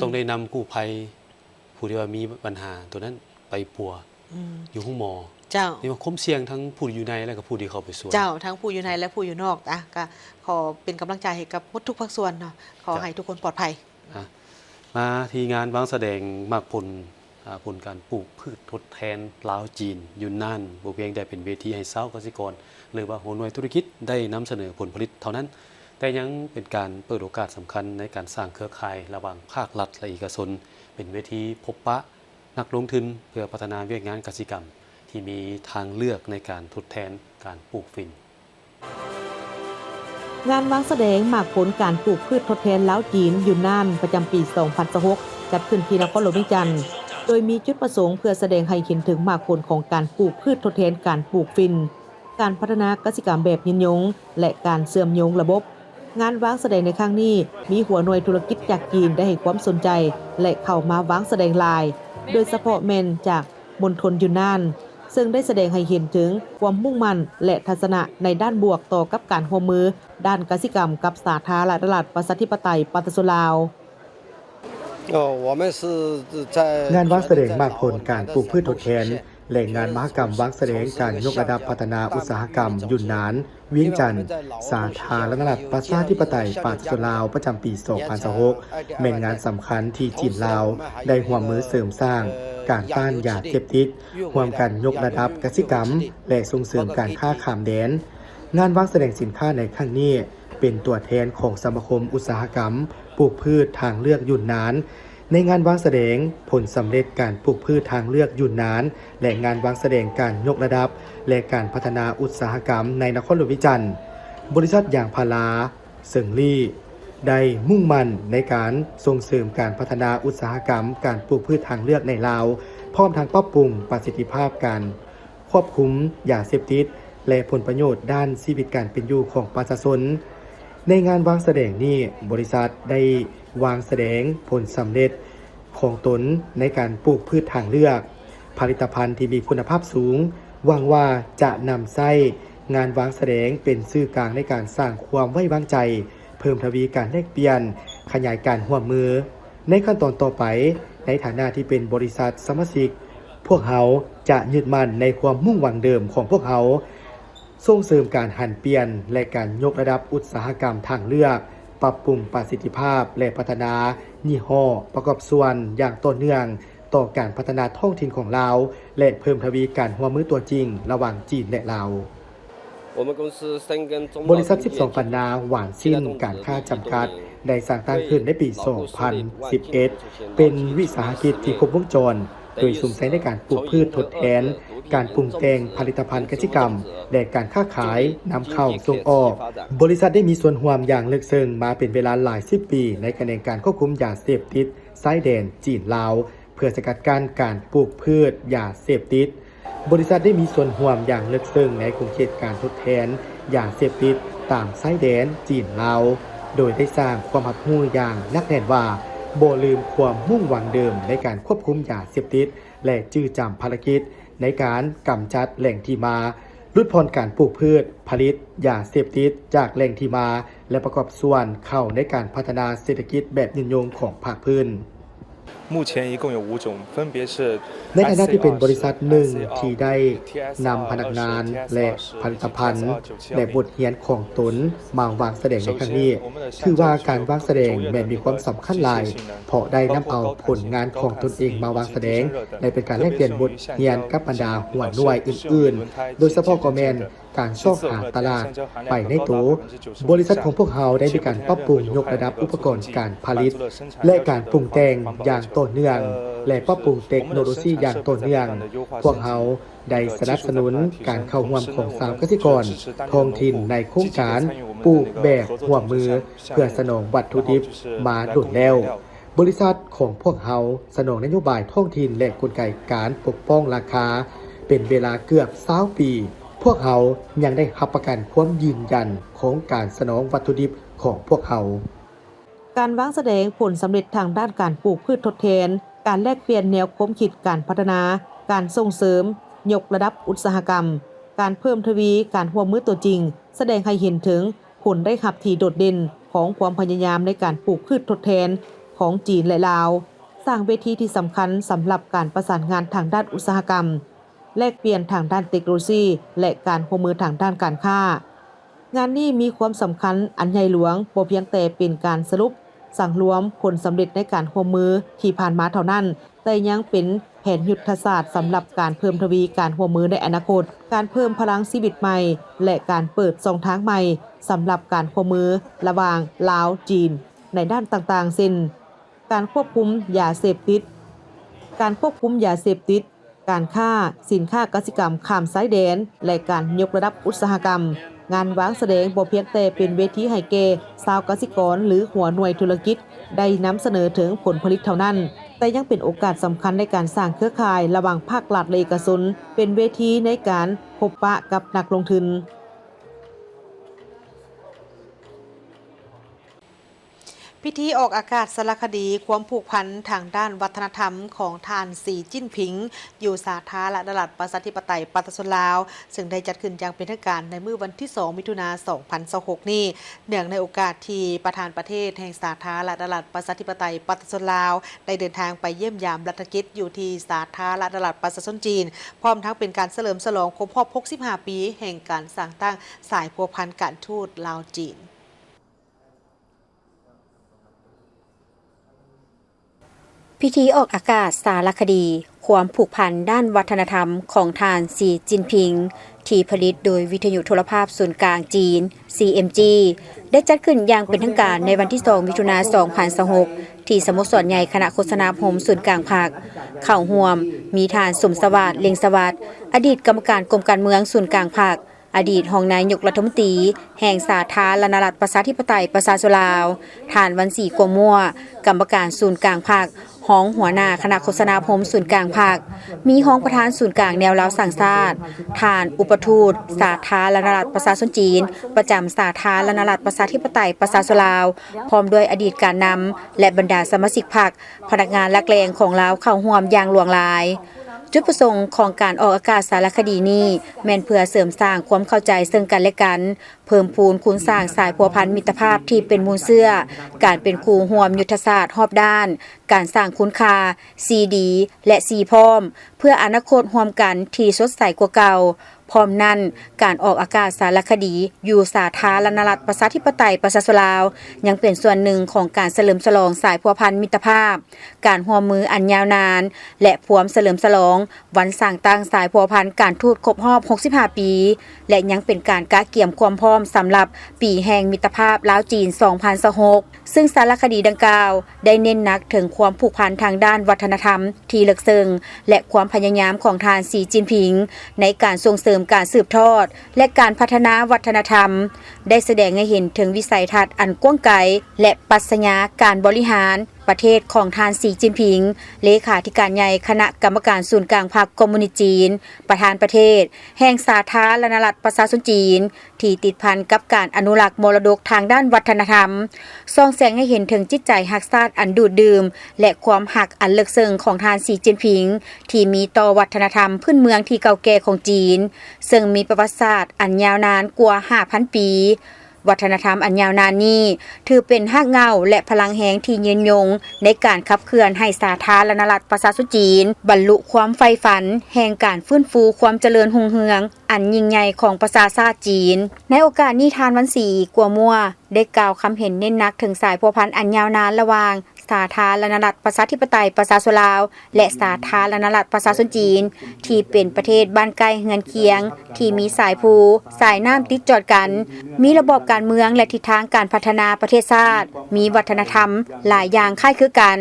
ต้องได้นำกู้ภัยผู้ที่ว่ามีปัญหาตัวนั้นไปปัวอยู่ห้องหมอเจ้านี่มันคุ้มเสี่ยงทั้งผู้อยู่ในและก็ผู้ที่เข้าไปส่วนเจ้าทั้งผู้อยู่ในและผู้อยู่นอกก็ขอเป็นกำลังใจให้กับทุกภาคส่วนเนาะขอให้ทุกคนปลอดภัยมาที่งานวางแสดงมากผลการปลูกพืชทดแทนลาวจีนยูนนานบ่เพียงแต่เป็นเวทีให้ชาวเกษตรกรหรือว่าหัวหน่วยธุรกิจได้นำเสนอผลผลิตเท่านั้นแต่ยังเป็นการเปิดโอกาสสำคัญในการสร้างเครือข่ายระหว่างภาครัฐและเอกชนเป็นเวทีพบปะนักลงทุนเพื่อพัฒนาเวียกงานเกษตรกรรมที่มีทางเลือกในการทดแทนการปลูกฝิ่นงานวางแสดงหมากผลการปลูกพืชทดแทนลาวจีนยูนนานประจำปี 2026 จัดขึ้นที่นครหลวงวิจันทร์โดยมีจุดประสงค์เพื่อแสดงให้เห็นถึงหมากผลของการปลูกพืชทดแทนการปลูกฝิ่นการพัฒนากสิกรรมแบบยืนยงและการเสื่อมโยงระบบงานวางแสดงในครั้งนี้มีหัวหน่วยธุรกิจจากจีนได้ให้ความสนใจและเข้ามาวางแสดงลายโดยเฉพาะแมนจากมณฑลยูนนานซึ่งได้แสดงให้เห็นถึงความมุ่งมั่นและทัศนะในด้านบวกต่อกับการร่วมมือด้านกสิกรรมกับสาธารณรัฐประชาธิปไตยปฏิรูปลาวงานวางแสดงมากผลการปลูกพืชทดแทนและงานมหกรรมวางแสดงการยกระดับพัฒนาอุตสาหกรรมยุนนานเวียงจันทร์สาธารณรัฐประชาธิปไตยปฏิรูปลาวประจำปี 2026เป็นงานสำคัญที่จีนลาวได้ร่วมมือเสริมสร้างการต้านยาเสพติดร่วมกันยกระดับกสิกรรมและส่งเสริมการค้าข้ามแดนงานวางแสดงสินค้าในครั้งนี้เป็นตัวแทนของสมาคมอุตสาหกรรมปลูกพืชทางเลือกยุนนานในงานวางแสดงผลสำเร็จการปลูกพืชทางเลือกยุนนานและงานวางแสดงการยกระดับและการพัฒนาอุตสาหกรรมในนครหลวงวิจันทร์บริษัทยางพาราเซิงลี่ได้มุ่งมั่นในการส่งเสริมการพัฒนาอุตสาหกรรมการปลูกพืชทางเลือกในลาวพร้อมทั้งปรับปรุงประสิทธิภาพการควบคุมยาเสพติดและผลประโยชน์ด้านชีวิตการเป็นอยู่ของประชาชนในงานวางแสดงนี้บริษัทได้วางแสดงผลสำเร็จของตนในการปลูกพืชทางเลือกผลิตภัณฑ์ที่มีคุณภาพสูงหวังว่าจะนำใช้งานวางแสดงเป็นสื่อกลางในการสร้างความไว้วางใจเพิ่มทวีการแลกเปลี่ยนขยายการร่วมมือในขั้นตอนต่อไปในฐานะที่เป็นบริษัทสมาชิกพวกเขาจะยึดมั่นในความมุ่งหวังเดิมของพวกเขา ส่งเสริมการหันเปลี่ยนและการยกระดับอุตสาหกรรมทางเลือกปรับปรุงประสิทธิภาพและพัฒนายี่ห้อประกอบส่วนอย่างต่อเนื่องต่อการพัฒนาท้องถิ่นของลาวและเพิ่มทวีการร่วมมือตัวจริงระหว่างจีนและลาวบริษัท 12 ปันนาหวานสิ้นการค้าจำกัดได้สร้างตั้งขึ้นในปี 2011 เป็นวิสาหกิจที่ครบวงจรโดยสุ่มใช้ในการปลูกพืชทดแทนการปรุงแต่งผลิตภัณฑ์เกษตรกรรมและการค้าขายนำเข้าส่งออกบริษัทได้มีส่วนร่วมอย่างลึกซึ้งมาเป็นเวลาหลาย10 ปีในการควบคุมยาเสพติดชายแดนจีนลาวเพื่อสกัดกั้นการปลูกพืชยาเสพติดบริษัทได้มีส่วนร่วมอย่างลึกซึ้งในโครงการการทดแทนยาเสพติดตามชายแดนจีนลาวโดยได้สร้างความรับรู้อย่างหนักแน่นว่าบ่ลืมความมุ่งหวังเดิมในการควบคุมยาเสพติดและจื้อจำภารกิจในการกำจัดแหล่งที่มาลดพรการปลูกพืชผลิตยาเสพติดจากแหล่งที่มาและประกอบส่วนเข้าในการพัฒนาเศรษฐกิจแบบยืนยงของภาคพื้น目前一共有5种，分别是ในฐานะที่เป็นบริษัทหนึ่งที่ได้นำพนักงานและผลิตภัณฑ์และบทเรียนของตนมาวางแสดงในครั้งนี้ถือว่าการวางแสดงแม้มีความสำคัญหลายเพราะได้นำเอาผลงานของตนเองมาวางแสดงและเป็นการแลกเปลี่ยนบทเรียนกับบรรดาหัวหน่วยอื่นๆโดยเฉพาะก็แม่นการซอกหาตลาดไปในตัวบริษัทของพวกเขาได้มีการปรับปรุงยกระดับอุปกรณ์การผลิตและการปรุงแต่งอย่างต่อเนื่องและปรับปรุงเทคโนโลยีอย่างต่อเนื่องพวกเขาได้สนับสนุนการเข้าร่วมของสามเกษตรกรท้องถิ่นในโครงการปลูกแบบร่วมมือเพื่อสนองวัตถุดิบมาดุดแล้วบริษัทของพวกเขาสนองนโยบายท้องถิ่นและกลไกการปกป้องราคาเป็นเวลาเกือบ20 ปีพวกเขายังได้รับประกันความยืนยันของการสนองวัตถุดิบของพวกเขาการวางแสดงผลสำเร็จทางด้านการปลูกพืชทดแทนการแลกเปลี่ยนแนวความคิดการพัฒนาการส่งเสริมยกระดับอุตสาหกรรมการเพิ่มทวีการร่วมมือตัวจริงแสดงให้เห็นถึงผลได้ขับที่โดดเด่นของความพยายามในการปลูกพืชทดแทนของจีนและลาวสร้างเวทีที่สำคัญสำหรับการประสานงานทางด้านอุตสาหกรรมแลกเปลี่ยนทางด้านเทคโนโลยีและการร่วมมือทางด้านการค้างานนี้มีความสำคัญอันใหญ่หลวงบ่เพียงแต่เป็นการสรุปสั่งรวมผลสำเร็จในการร่วมมือที่ผ่านมาเท่านั้นแต่ยังเป็นแผนยุทธศาสตร์สำหรับการเพิ่มทวีการร่วมมือในอนาคตการเพิ่มพลังชีวิตใหม่และการเปิดช่องทางใหม่สำหรับการร่วมมือระหว่างลาวจีนในด้านต่างๆเช่นการควบคุมยาเสพติดการค้าสินค้ากสิกรรมข้ามชายแดนและการยกระดับอุตสาหกรรมงานวางแสดงบ่เพียงแต่เป็นเวทีให้แก่ชาวกสิกรหรือหัวหน่วยธุรกิจได้นำเสนอถึงผลผลิตเท่านั้นแต่ยังเป็นโอกาสสำคัญในการสร้างเครือข่ายระหว่างภาครัฐและเอกชนเป็นเวทีในการพบปะกับนักลงทุนพิธีออกอากาศสารคดีความผูกพันทางด้านวัฒนธรรมของท่านสีจิ้นผิงอยู่สาธารณรัฐประชาธิปไตยประชาชนลาวซึ่งได้จัดขึ้นอย่างเป็นทางการในมื้อวันที่ 2 มิถุนายน 2026 นี้เนื่องในโอกาสที่ประธานประเทศแห่งสาธารณรัฐประชาธิปไตยประชาชนลาวได้เดินทางไปเยี่ยมยามรัฐกิจอยู่ที่สาธารณรัฐประชาชนจีนพร้อมทั้งเป็นการเฉลิมฉลองครบรอบ 65 ปีแห่งการสร้างตั้งสายพัวพันการทูตลาวจีนพิธีออกอากาศสารคดีความผูกพันด้านวัฒนธรรมของท่านสีจิ้นผิงที่ผลิตโดยวิทยุโทรภาพศูนย์กลางจีน CMG ได้จัดขึ้นอย่างเป็นทางการในวันที่ 2 มิถุนายน 2026 ที่สโมสรใหญ่คณะโฆษณาพรมศูนย์กลางภาคเข้าร่วมมีท่านสมสวัสดิ์เล็งสวัสดิ์อดีตกรรมการกรมการเมืองศูนย์กลางภาคอดีตรองนายกรัฐมนตรีแห่งสาธารณรัฐประชาธิปไตยประชาชนลาวท่านวันศรีกัวมั่วกรรมการศูนย์กลางภาคห้องหัวหน้าคณะโฆษณาพรมศูนย์กลางภาคมีห้องประธานศูนย์กลางแนวลาวสั่งชาติท่านอุปทูตสาธารณรัฐประชาชนจีนประจำสาธารณรัฐประชาธิปไตยประชาชนลาวพร้อมด้วยอดีตการนำและบรรดาสมาชิกพรรคพนักงานหลักแหล่งของลาวเข้าร่วมอย่างหลวงหลายจุดประสงค์ของการออกอากาศสารคดีนี้แม่นเพื่อเสริมสร้างความเข้าใจซึ่งกันและกัน เพิ่มพูนคุณสร้างสายพัวพันมิตรภาพที่เป็นมูลเสื้อการเป็นครูห่วมยุทธศาสตร์รอบด้านการสร้างคุณค่าซีดีและซีพร้อมเพื่ออนาคตร่วมกันที่สดใสกว่าเก่าพร้อมนั้นการออกอากาศสารคดีอยู่สาธารณรัฐประชาธิปไตยประชาชนลาวยังเป็นส่วนหนึ่งของการเฉลิมฉลองสายพัวพันมิตรภาพการร่วมมืออันยาวนานและพร้อมเฉลิมฉลองวันสร้างตั้งสายพัวพันการทูตครบรอบ65ปีและยังเป็นการกะเกี่ยมความพร้อมสำหรับปีแห่งมิตรภาพลาวจีน2026ซึ่งสารคดีดังกล่าวได้เน้นหนักถึงความผูกพันทางด้านวัฒนธรรมที่ลึกซึ้งและความพยายามของทานสีจิ้นผิงในการส่งเสริมการสืบทอดและการพัฒนาวัฒนธรรมได้แสดงให้เห็นถึงวิสัยทัศน์อันกว้างไกลและปรัชญาการบริหารประเทศของทานสีจิ้นผิงเลขาธิการใหญ่คณะกรรมการศูนย์กลางพรรคคอมมิวนิสต์จีนประธานประเทศแห่งสาธารณรัฐประชาชนจีนที่ติดพันกับการอนุรักษ์มรดกทางด้านวัฒนธรรมส่องแสงให้เห็นถึงจิตใจรักชาติอันดูดดื่มและความหักอันลึกซึ้งของทานสีจิ้นผิงที่มีต่อวัฒนธรรมพื้นเมืองที่เก่าแก่ของจีนซึ่งมีประวัติศาสตร์อันยาวนานกว่า 5,000 ปีวัฒนธรรมอันยาวนานนี้ถือเป็นรากเหง้าและพลังแห่งที่ยืนยงในการขับเคลื่อนให้สาธารณรัฐประชาชนจีนบรรลุความใฝ่ฝันแห่งการฟื้นฟูความเจริญรุ่งเรืองอันยิ่งใหญ่ของประชาชาติจีนในโอกาสนี้ทานวันศรีกัวมัวได้กล่าวคำเห็นเน้นหนักถึงสายพัวพันอันยาวนานระหว่างสาธารณรัฐประชาธิปไตยประชาชนลาวและสาธารณรัฐประชาชนจีนที่เป็นประเทศบ้านใกล้เฮือนเคียงที่มีสายภูสายน้ำติดจอดกันมีระบบการเมืองและทิศทางการพัฒนาประเทศชาติมีวัฒนธรรมหลายอย่างคล้ายคลึงกัน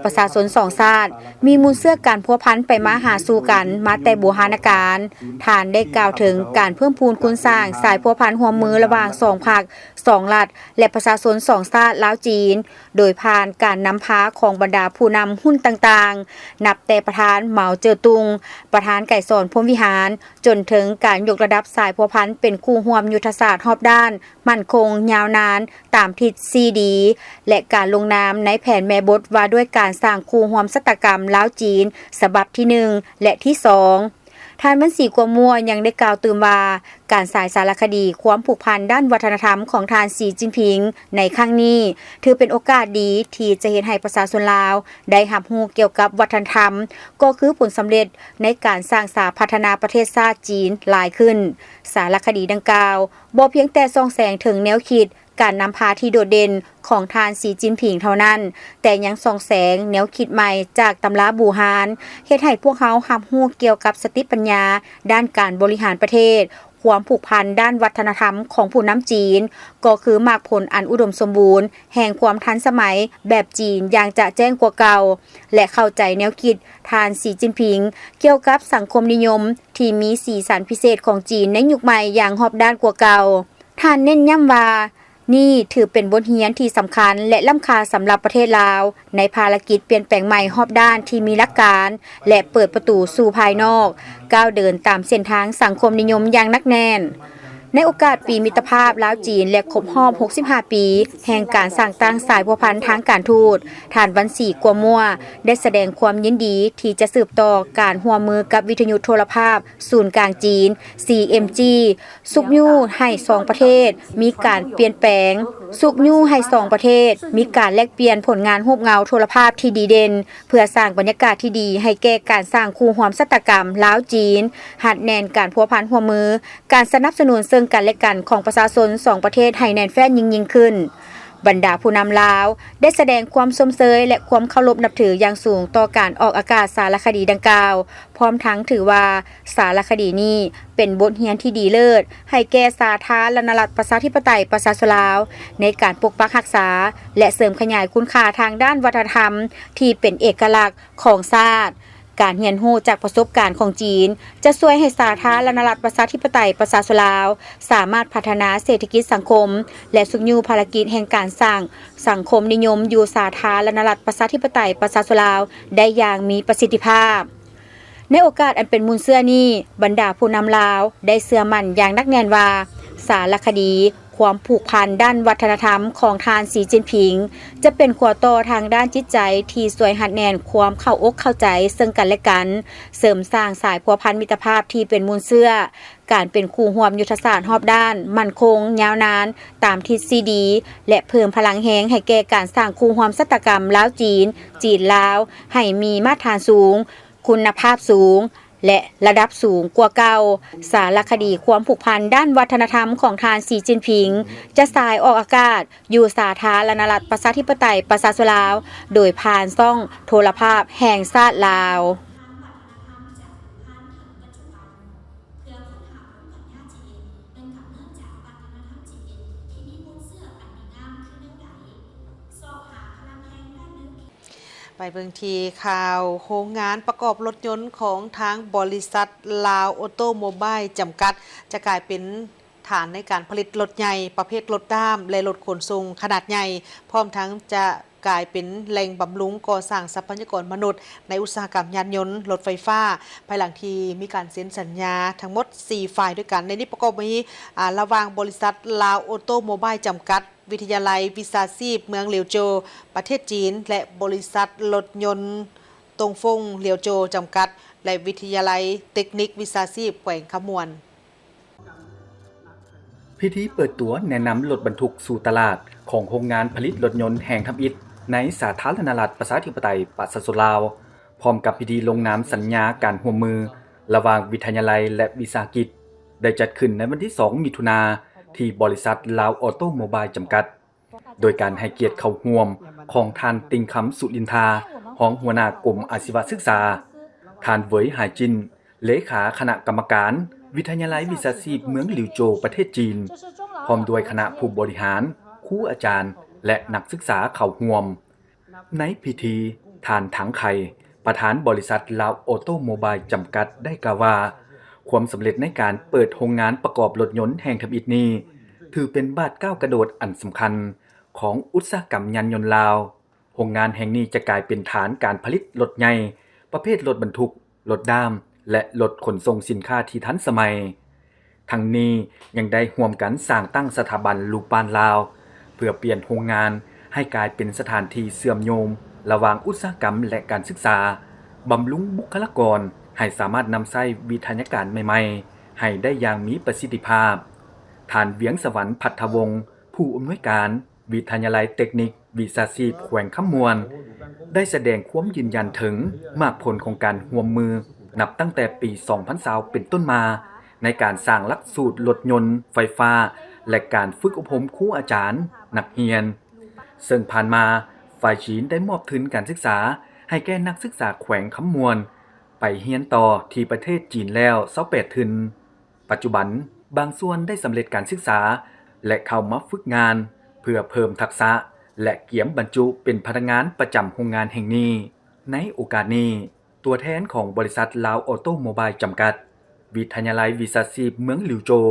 ประชาชนสองชาติมีมูลเสื้อการพัวพันไปมาหาสู่กันมาแต่โบราณกาลท่านได้กล่าวถึงการเพิ่มพูนคุณสร้างสายพัวพันร่วมมือระหว่าง2 ภาค 2 รัฐและประชาชน2 ชาติลาวจีนโดยผ่านการนำพาของบรรดาผู้นำหุ้นต่างๆนับแต่ประธานเหมาเจ๋อตุงประธานไก่สอนพรหมวิหารจนถึงการยกระดับสายพัวพันเป็นคู่ร่วมยุทธศาสตร์รอบด้านมั่นคงยาวนานตามทิศซีดีและการลงนามในแผนแม่บทว่าด้วยการสร้างคู่ร่วมศัตรกรรมลาวจีนฉบับที่1และที่2ท่านมันสีกัวมัวยังได้กล่าวตื่นว่าการสายสารคดีความผูกพันด้านวัฒนธรรมของทานสีจิ้นผิงในครั้งนี้ถือเป็นโอกาสดีที่จะเห็นให้ประชาชนลาวได้รับรู้เกี่ยวกับวัฒนธรรมก็คือผลสำเร็จในการสร้างสาพัฒนาประเทศชาติจีนหลายขึ้นสารคดีดังกล่าวบ่เพียงแต่ส่องแสงถึงแนวคิดการนำพาที่โดดเด่นของทานสีจิ้นผิงเท่านั้นแต่ยังส่องแสงแนวคิดใหม่จากตำราบูฮานเฮ็ดให้พวกเขารับรู้เกี่ยวกับสติปัญญาด้านการบริหารประเทศความผูกพันด้านวัฒนธรรมของผู้นำจีนก็คือมากผลอันอุดมสมบูรณ์แห่งความทันสมัยแบบจีนอย่างจะแจ้งกว่าเก่าและเข้าใจแนวคิดทานสีจิ้นผิงเกี่ยวกับสังคมนิยมที่มีสีสันพิเศษของจีนในยุคใหม่อย่างรอบด้านกว่าเก่าท่านเน้นย้ำว่านี่ถือเป็นบทเรียนที่สำคัญและล้ำค่าสำหรับประเทศลาวในภารกิจเปลี่ยนแปลงใหม่รอบด้านที่มีหลักการและเปิดประตูสู่ภายนอกก้าวเดินตามเส้นทางสังคมนิยมอย่างหนักแน่นในโอกาสปีมิตรภาพลาวจีนและครบรอบ65 ปีแห่งการสร้างตั้งสายพัวพันทางการทูตท่านวันศรีกัวมัวได้แสดงความยินดีที่จะสืบต่อการร่วมมือกับวิทยุโทรภาพศูนย์กลางจีน CMG สุกยู่ให้2ประเทศมีการเปลี่ยนแปลงสุกยู่ให้2ประเทศมีการแลกเปลี่ยนผลงานรูปเงาโทรภาพที่ดีเด่นเพื่อสร้างบรรยากาศที่ดีให้แก่การสร้างคู่ร่วมศัตรกรรมลาวจีนหัดแน่นการพัวพันร่วมมือการสนับสนุนซึ่งกันและกันของประชาชน2ประเทศให้แน่นแฟ้นยิ่งขึ้นบรรดาผู้นำลาวได้แสดงความสมเสยและความเคารพนับถืออย่างสูงต่อการออกอากาศสารคดีดังกล่าวพร้อมทั้งถือว่าสารคดีนี้เป็นบทเรียนที่ดีเลิศให้แก่สาธารณรัฐประชาธิปไตยประชาชนลาวในการปกปักรักษาและเสริมขยายคุณค่าทางด้านวัฒนธรรมที่เป็นเอกลักษณ์ของชาติการเรียนรู้จากประสบการณ์ของจีนจะช่วยให้สาธารณรัฐประชาธิปไตยประชาชนลาวสามารถพัฒนาเศรษฐกิจสังคมและสุขอยู่ภารกิจแห่งการสร้างสังคมนิยมอยู่สาธารณรัฐประชาธิปไตยประชาชนลาวได้อย่างมีประสิทธิภาพในโอกาสอันเป็นมูลเชื่อนี้บรรดาผู้นำลาวได้เชื่อมั่นอย่างนักแน่นว่าสารคดี ความผูกพันด้านวัฒนธรรมของทานสีจิ้นผิงจะเป็นขัวต่อทางด้านจิตใจที่สวยหัดแน่นความเข้าอกเข้าใจซึ่งกันและกันเสริมสร้างสายพัวพันมิตรภาพที่เป็นมูลเชื่อการเป็นคู่ร่วมยุทธศาสตร์รอบด้านมั่นคงยาวนานตามทฤษฎีและเพิ่มพลังแหงให้แก่การสร้างคู่ร่วมศัตรกรรมลาวจีนลาวให้มีมาตรฐานสูงคุณภาพสูงและระดับสูงกว่าเก่าสารคดีความผูกพันด้านวัฒนธรรมของทานสีจิ้นผิงจะสายออกอากาศอยู่สาธารณรัฐประชาธิปไตยประชาชนลาวโดยผ่านช่องโทรภาพแห่งชาติลาวไปเบิ่งทีข่าวโรงงานประกอบรถยนต์ของทางบริษัทลาวออโตโมบายจำกัดจะกลายเป็นฐานในการผลิตรถใหญ่ประเภทรถด้ามและรถขนส่งขนาดใหญ่พร้อมทั้งจะกลายเป็นแหล่งบำรุงก่อสร้างทรัพยากรมนุษย์ในอุตสาหกรรมยานยนต์รถไฟฟ้าภายหลังที่มีการเซ็นสัญญาทั้งหมด4ฝ่ายด้วยกันในนี้ประกอบมีระหว่างบริษัทลาวออโตโมบายจำกัดวิทยาลัยวิชาชีพเมืองเหลียวโจประเทศจีนและบริษัทรถยนต์ตงฟงเหลียวโจจำกัดและวิทยาลัยเทคนิควิชาชีพแขวงขมวนพิธีเปิดตัวแนะนำรถบรรทุกสู่ตลาดของโรงงานผลิตรถยนต์แห่งทับอิฐในสาธารณรัฐประชาธิปไตยประชาชนลาวพร้อมกับพิธีลงนามสัญญาการร่วมมือระหว่างวิทยาลัยและวิสาหกิจได้จัดขึ้นในวันที่ 2 มิถุนายนที่บริษัทลาวออโตโมบายจำกัดโดยการให้เกียรติเข้าร่วมของท่านติงคำสุรินทารองหัวหน้ากรมอาชีวศึกษาท่านเหวยหายจินเลขาคณะกรรมการวิทยาลัยวิชาชีพเมืองหลิวโจวประเทศจีนพร้อมด้วยคณะผู้บริหารครูอาจารย์และนักศึกษาเข้าร่วมในพิธีท่านถังไข่ประธานบริษัทลาวออโตโมบายจำกัดได้กล่าวว่าความสำเร็จในการเปิดโรงงานประกอบรถยนต์แห่งทับอิฐนี้ถือเป็นบาดก้าวกระโดดอันสำคัญของอุตสาหกรรมยานยนต์ลาวโรงงานแห่งนี้จะกลายเป็นฐานการผลิตรถใหญ่ประเภทรถบรรทุกรถด้ามและรถขนส่งสินค้าที่ทันสมัยทั้งนี้ยังได้ร่วมกันสร้างตั้งสถาบันลูกบ้านลาวเพื่อเปลี่ยนโรงงานให้กลายเป็นสถานที่เชื่อมโยงระหว่างอุตสาหกรรมและการศึกษาบำรุงบุคลากรให้สามารถนำใช้วิทยาการใหม่ๆให้ได้อย่างมีประสิทธิภาพท่านเวียงสวรรค์พัทธวงศ์ผู้อำนวยการวิทยาลัยเทคนิควิชาชีพแขวงขมวนได้แสดงความยืนยันถึงมากผลของการร่วมมือนับตั้งแต่ปี 2020 เป็นต้นมาในการสร้างหลักสูตรรถยนต์ไฟฟ้าและการฝึกอบรมครูอาจารย์นักเรียนซึ่งผ่านมาฝ่ายจีนได้มอบทุนการศึกษาให้แก่นักศึกษาแขวงขมวนไปเรียนต่อที่ประเทศจีนแล้ว28ทุนปัจจุบันบางส่วนได้สำเร็จการศึกษาและเข้ามาฝึกงานเพื่อเพิ่มทักษะและเกียมบรรจุเป็นพนักงานประจำโรงงานแห่งนี้ในโอกาสนี้ตัวแทนของบริษัทลาวออโตโมบายจำกัดวิทยาลัยวิชาชีพเมืองหลิวโจว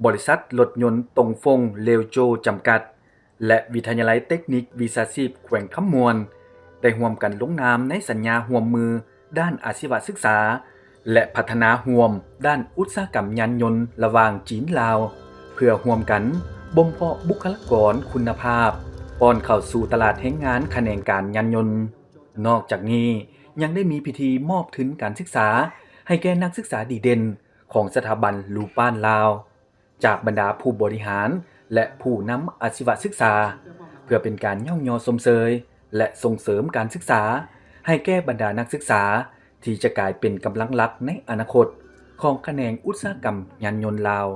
บริษัทรถยนต์ตงฟงเหลียวโจวจำกัดและวิทยาลัยเทคนิควิชาชีพแขวงขมวนได้ร่วมกันลงนามในสัญญาร่วมมือด้านอาชีวศึกษาและพัฒนาร่วมด้านอุตสาหกรรมยานยนต์ระหว่างจีนลาวเพื่อร่วมกันบ่มเพาะบุคลากรคุณภาพป้อนเข้าสู่ตลาดแรงงานแขนงการยานยนต์นอกจากนี้ยังได้มีพิธีมอบทุนการศึกษาให้แก่นักศึกษาดีเด่นของสถาบันลูป้านลาวจากบรรดาผู้บริหารและผู้นำอาชีวศึกษาเพื่อเป็นการย่องยอสมเสยและส่งเสริมการศึกษาให้แก่บรรดานักศึกษาที่จะกลายเป็นกำลังหลักในอนาคตของแขนงอุตสาหกรรมยานยนต์ลาว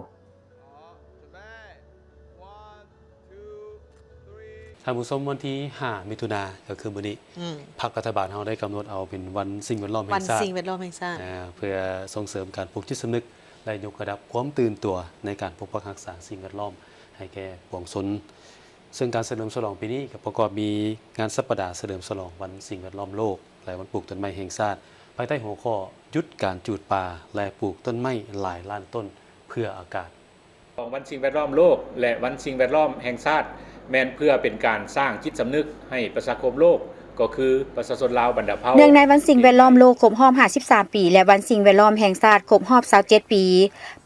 ท่านผู้ชมวันที่5มิถุนายนก็คือมื้อนี้พรรครัฐบาลเฮาได้กำหนดเอาเป็นวันสิ่งแวดล้อมแห่งชาติวันสิ่งแวดล้อมแห่งชาติเพื่อส่งเสริมการปลูกจิตสำนึกและยกระดับความตื่นตัวในการปกปักรักษาสิ่งแวดล้อมให้แก่ปวงชนซึ่งการเฉลิมฉลองปีนี้ก็ประกอบมีงานสัปดาห์เฉลิมฉลองวันสิ่งแวดล้อมโลกและวันปลูกต้นไม้แห่งชาติภายใต้หัวข้อหยุดการจูดป่าและปลูกต้นไม้หลายล้านต้นเพื่ออากาศของวันสิ่งแวดล้อมโลกและวันสิ่งแวดล้อมแห่งชาติแม้นเพื่อเป็นการสร้างจิตสำนึกให้ประชาคมโลก ก็คือประชาชนลาวบรรดาเผ่า เนื่องในวันสิ่งแวดล้อมโลกครบรอบ53 ปีและวันสิ่งแวดล้อมแห่งชาติครบรอบ27 ปี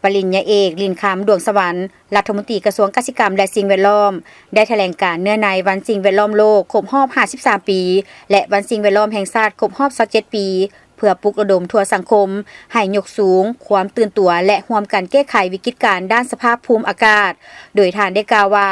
ปริญญาเอกลินคำดวงสวรรค์รัฐมนตรีกระทรวงเกษตรกรรมและสิ่งแวดล้อมได้แถลงการณ์เนื่องในวันสิ่งแวดล้อมโลกครบรอบ53 ปีและวันสิ่งแวดล้อมแห่งชาติครบรอบ27 ปีเพื่อปลุกระดมทั่วสังคมให้ยกสูงความตื่นตัวและร่วมกันแก้ไขวิกฤตการณ์ด้านสภาพภูมิอากาศโดยท่านได้กล่าวว่า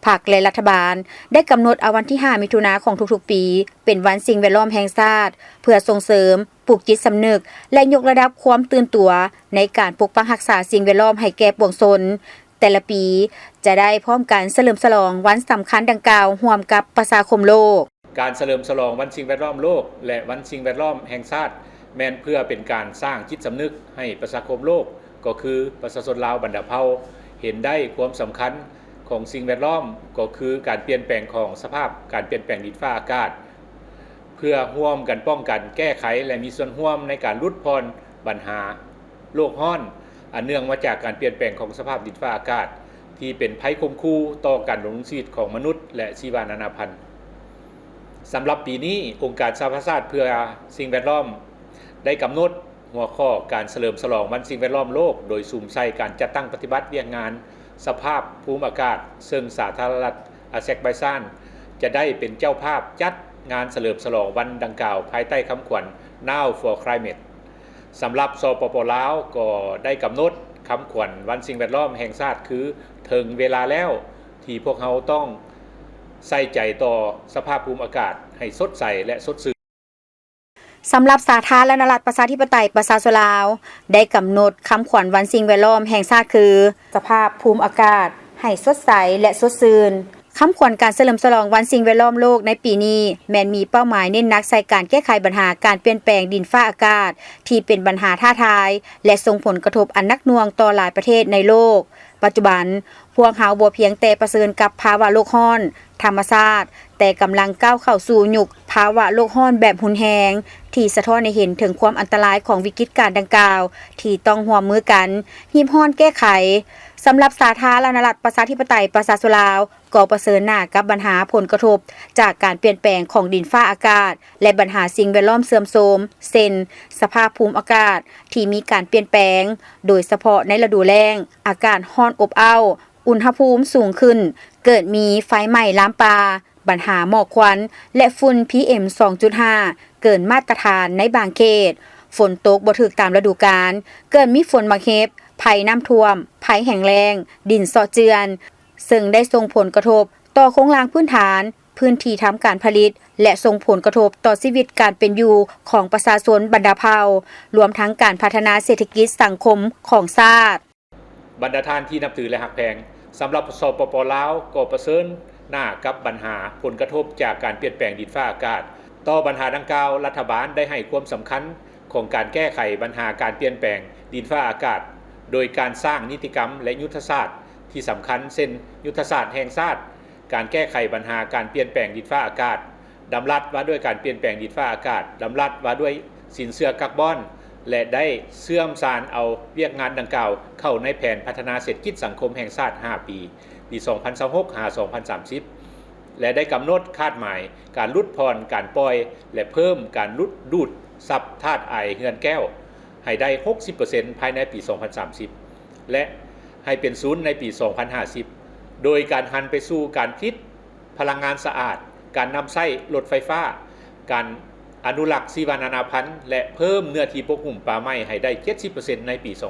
ภาคและรัฐบาลได้กำหนดเอาวันที่ 5 มิถุนายนของทุกๆปีเป็นวันสิ่งแวดล้อมแห่งชาติเพื่อส่งเสริมปลูกจิตสำนึกและยกระดับความตื่นตัวในการปกป้องรักษาสิ่งแวดล้อมให้แก่ปวงชนแต่ละปีจะได้พร้อมกันเฉลิมฉลองวันสำคัญดังกล่าวร่วมกับประชาคมโลกการเฉลิมฉลองวันสิ่งแวดล้อมโลกและวันสิ่งแวดล้อมแห่งชาติแม้นเพื่อเป็นการสร้างจิตสำนึกให้ประชาคมโลกก็คือประชาชนลาวบรรดาเผ่าเห็นได้ความสำคัญของสิ่งแวดล้อมก็คือการเปลี่ยนแปลงของสภาพการเปลี่ยนแปลงดินฟ้าอากาศเพื่อร่วมกันป้องกันแก้ไขและมีส่วนร่วมในการลดพรปัญหาโลกร้อนอันเนื่องมาจากการเปลี่ยนแปลงของสภาพดินฟ้าอากาศที่เป็นภัยคุมคู่ต่อการดำรงชีวิตของมนุษย์และชีวนานาพันธุ์สำหรับปีนี้องค์การสหประชาชาติเพื่อสิ่งแวดล้อมได้กำหนดหัวข้อการเฉลิมฉลองวันสิ่งแวดล้อมโลกโดยสุ่มใส่การจัดตั้งปฏิบัติเวียกงานสภาพภูมิอากาศซึ่งสาธารณรัฐอาเซอร์ไบจานจะได้เป็นเจ้าภาพจัดงานเฉลิมฉลองวันดังกล่าวภายใต้คำขวัญ Now for Climate สำหรับสปป.ลาวก็ได้กำหนดคำขวัญวันสิ่งแวดล้อมแห่งชาติคือถึงเวลาแล้วที่พวกเราต้องใส่ใจต่อสภาพภูมิอากาศให้สดใสและสดชื่นสำหรับสาธารณรัฐประชาธิปไตยประชาชนลาวได้กำหนดคำขวัญวันสิ่งแวดล้อมแห่งชาติคือสภาพภูมิอากาศให้สดใสและสดชื่นคำขวัญการเฉลิมฉลองวันสิ่งแวดล้อมโลกในปีนี้แม้นมีเป้าหมายเน้นหนักใส่การแก้ไขปัญหาการเปลี่ยนแปลงดินฟ้าอากาศที่เป็นปัญหาท้าทายและส่งผลกระทบอันหนักหน่วงต่อหลายประเทศในโลกปัจจุบันพวกเราบ่เพียงแต่เผชิญกับภาวะโลกร้อนธรรมชาติแต่กำลังก้าวเข้าสู่ยุคภาวะโลกร้อนแบบรุนแรงที่สะท้อนให้เห็นถึงความอันตรายของวิกฤตการณ์ดังกล่าวที่ต้องร่วมมือกันหิมห้อนแก้ไขสำหรับสาธารณรัฐประชาธิปไตยประชาชนลาวก็เผชิญหน้ากับปัญหาผลกระทบจากการเปลี่ยนแปลงของดินฟ้าอากาศและปัญหาสิ่งแวดล้อมเสื่อมโทรมเช่นสภาพภูมิอากาศที่มีการเปลี่ยนแปลงโดยเฉพาะในฤดูแล้งอากาศร้อนอบอ้าวอุณหภูมิสูงขึ้นเกิดมีไฟไหม้ลามปาปัญหาหมอกควันและฝุ่น PM 2.5 เกินมาตรฐานในบางเขตฝนตกบ่ถูกตามฤดูกาลเกิดมีฝนบางเฮ็บภัยน้ำท่วมภัยแห้งแล้งดินเซาะเจือนซึ่งได้ส่งผลกระทบต่อโครงสร้างพื้นฐานพื้นที่ทำการผลิตและส่งผลกระทบต่อชีวิตการเป็นอยู่ของประชาชนบรรดาเผ่ารวมทั้งการพัฒนาเศรษฐกิจสังคมของชาติบรรดาท่านที่นับถือและหักแพงสำหรับสปป.ลาวก็เผชิญหน้ากับปัญหาผลกระทบจากการเปลี่ยนแปลงดินฟ้าอากาศต่อปัญหาดังกล่าวรัฐบาลได้ให้ความสำคัญของการแก้ไขปัญหาการเปลี่ยนแปลงดินฟ้าอากาศโดยการสร้างนิติกรรมและยุทธศาสตร์ที่สำคัญเช่นยุทธศาสตร์แห่งชาติการแก้ไขปัญหาการเปลี่ยนแปลงดินฟ้าอากาศดำรัสว่าด้วยการเปลี่ยนแปลงดินฟ้าอากาศดำรัสว่าด้วยสินเชื่อคาร์บอนและได้เชื่อมสานเอาเวียกงานดังกล่าวเข้าในแผนพัฒนาเศรษฐกิจสังคมแห่งชาติ5 ปี 2026-2030 และได้กำหนดคาดหมายการลดพรการปล่อยและเพิ่มการดูดซับธาตุไอเฮือนแก้วให้ได้ 60% ภายในปี 2030 และให้เป็นศูนย์ในปี 2050 โดยการหันไปสู่การผลิตพลังงานสะอาดการนำใช้รถไฟฟ้าการอนุรักษ์ชีวนานาพันธุ์และเพิ่มเนื้อที่ปกคลุมป่าไม้ให้ได้ 70% ในปี 2035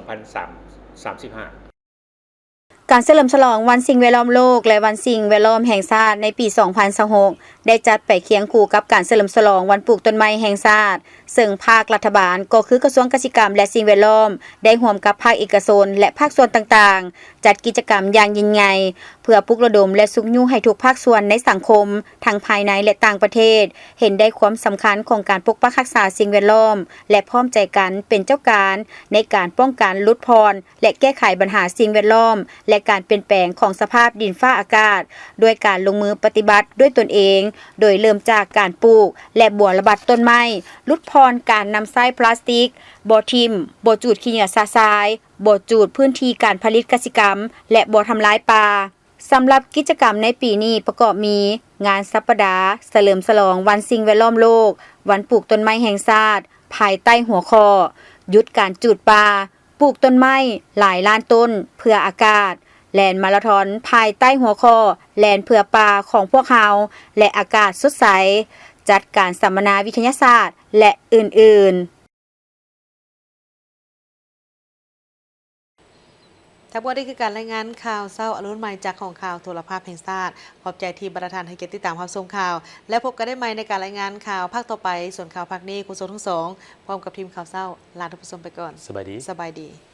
การเฉลิมฉลองวันสิ่งแวดล้อมโลกและวันสิ่งแวดล้อมแห่งชาติในปี 2026 ได้จัดไปเคียงคู่กับการเฉลิมฉลองวันปลูกต้นไม้แห่งชาติซึ่งภาครัฐบาลก็คือกระทรวงเกษตรกรรมและสิ่งแวดล้อมได้ร่วมกับภาคเอกชนและภาคส่วนต่างๆจัดกิจกรรมอย่างยิ่งใหญ่เพื่อปลุกระดมและสุขยุให้ทุกภาคส่วนในสังคมทั้งภายในและต่างประเทศเห็นได้ความสำคัญของการปกปักรักษาสิ่งแวดล้อมและพร้อมใจกันเป็นเจ้าการในการป้องกันลดพรและแก้ไขปัญหาสิ่งแวดล้อมและการเปลี่ยนแปลงของสภาพดินฟ้าอากาศด้วยการลงมือปฏิบัติด้วยตนเองโดยเริ่มจากการปลูกและบัวระบาดต้นไม้ลดพรการนำใช้พลาสติกบ่ทิ่มบ่จูดขี้เหงื่อซาทรายบ่จูดพื้นที่การผลิตกสิกรรมและบ่ทำลายป่า สำหรับกิจกรรมในปีนี้ประกอบมีงานสัปดาห์เฉลิมฉลองวันสิ่งแวดล้อมโลกวันปลูกต้นไม้แห่งชาติภายใต้หัวข้อหยุดการจูดป่าปลูกต้นไม้หลายล้านต้นเพื่ออากาศแลนมาราธอนภายใต้หัวข้อแลนเพื่อป่าของพวกเราและอากาศสดใสจัดการสัมมนาวิทยาศาสตร์และอื่นๆทั้งหมดนี้คือการรายงานข่าวเช้าอรุณใหม่จากของข่าวโทรภาพแห่งชาติขอบใจทีมประธานให้เกียรติติดตามรับชมข่าวและพบกันได้ใหม่ในการรายงานข่าวภาคต่อไปส่วนข่าวภาคนี้คุณโซทั้งสองพร้อมกับทีมข่าวเช้าลาท่านผู้ชมไปก่อน สบายดี สบายดี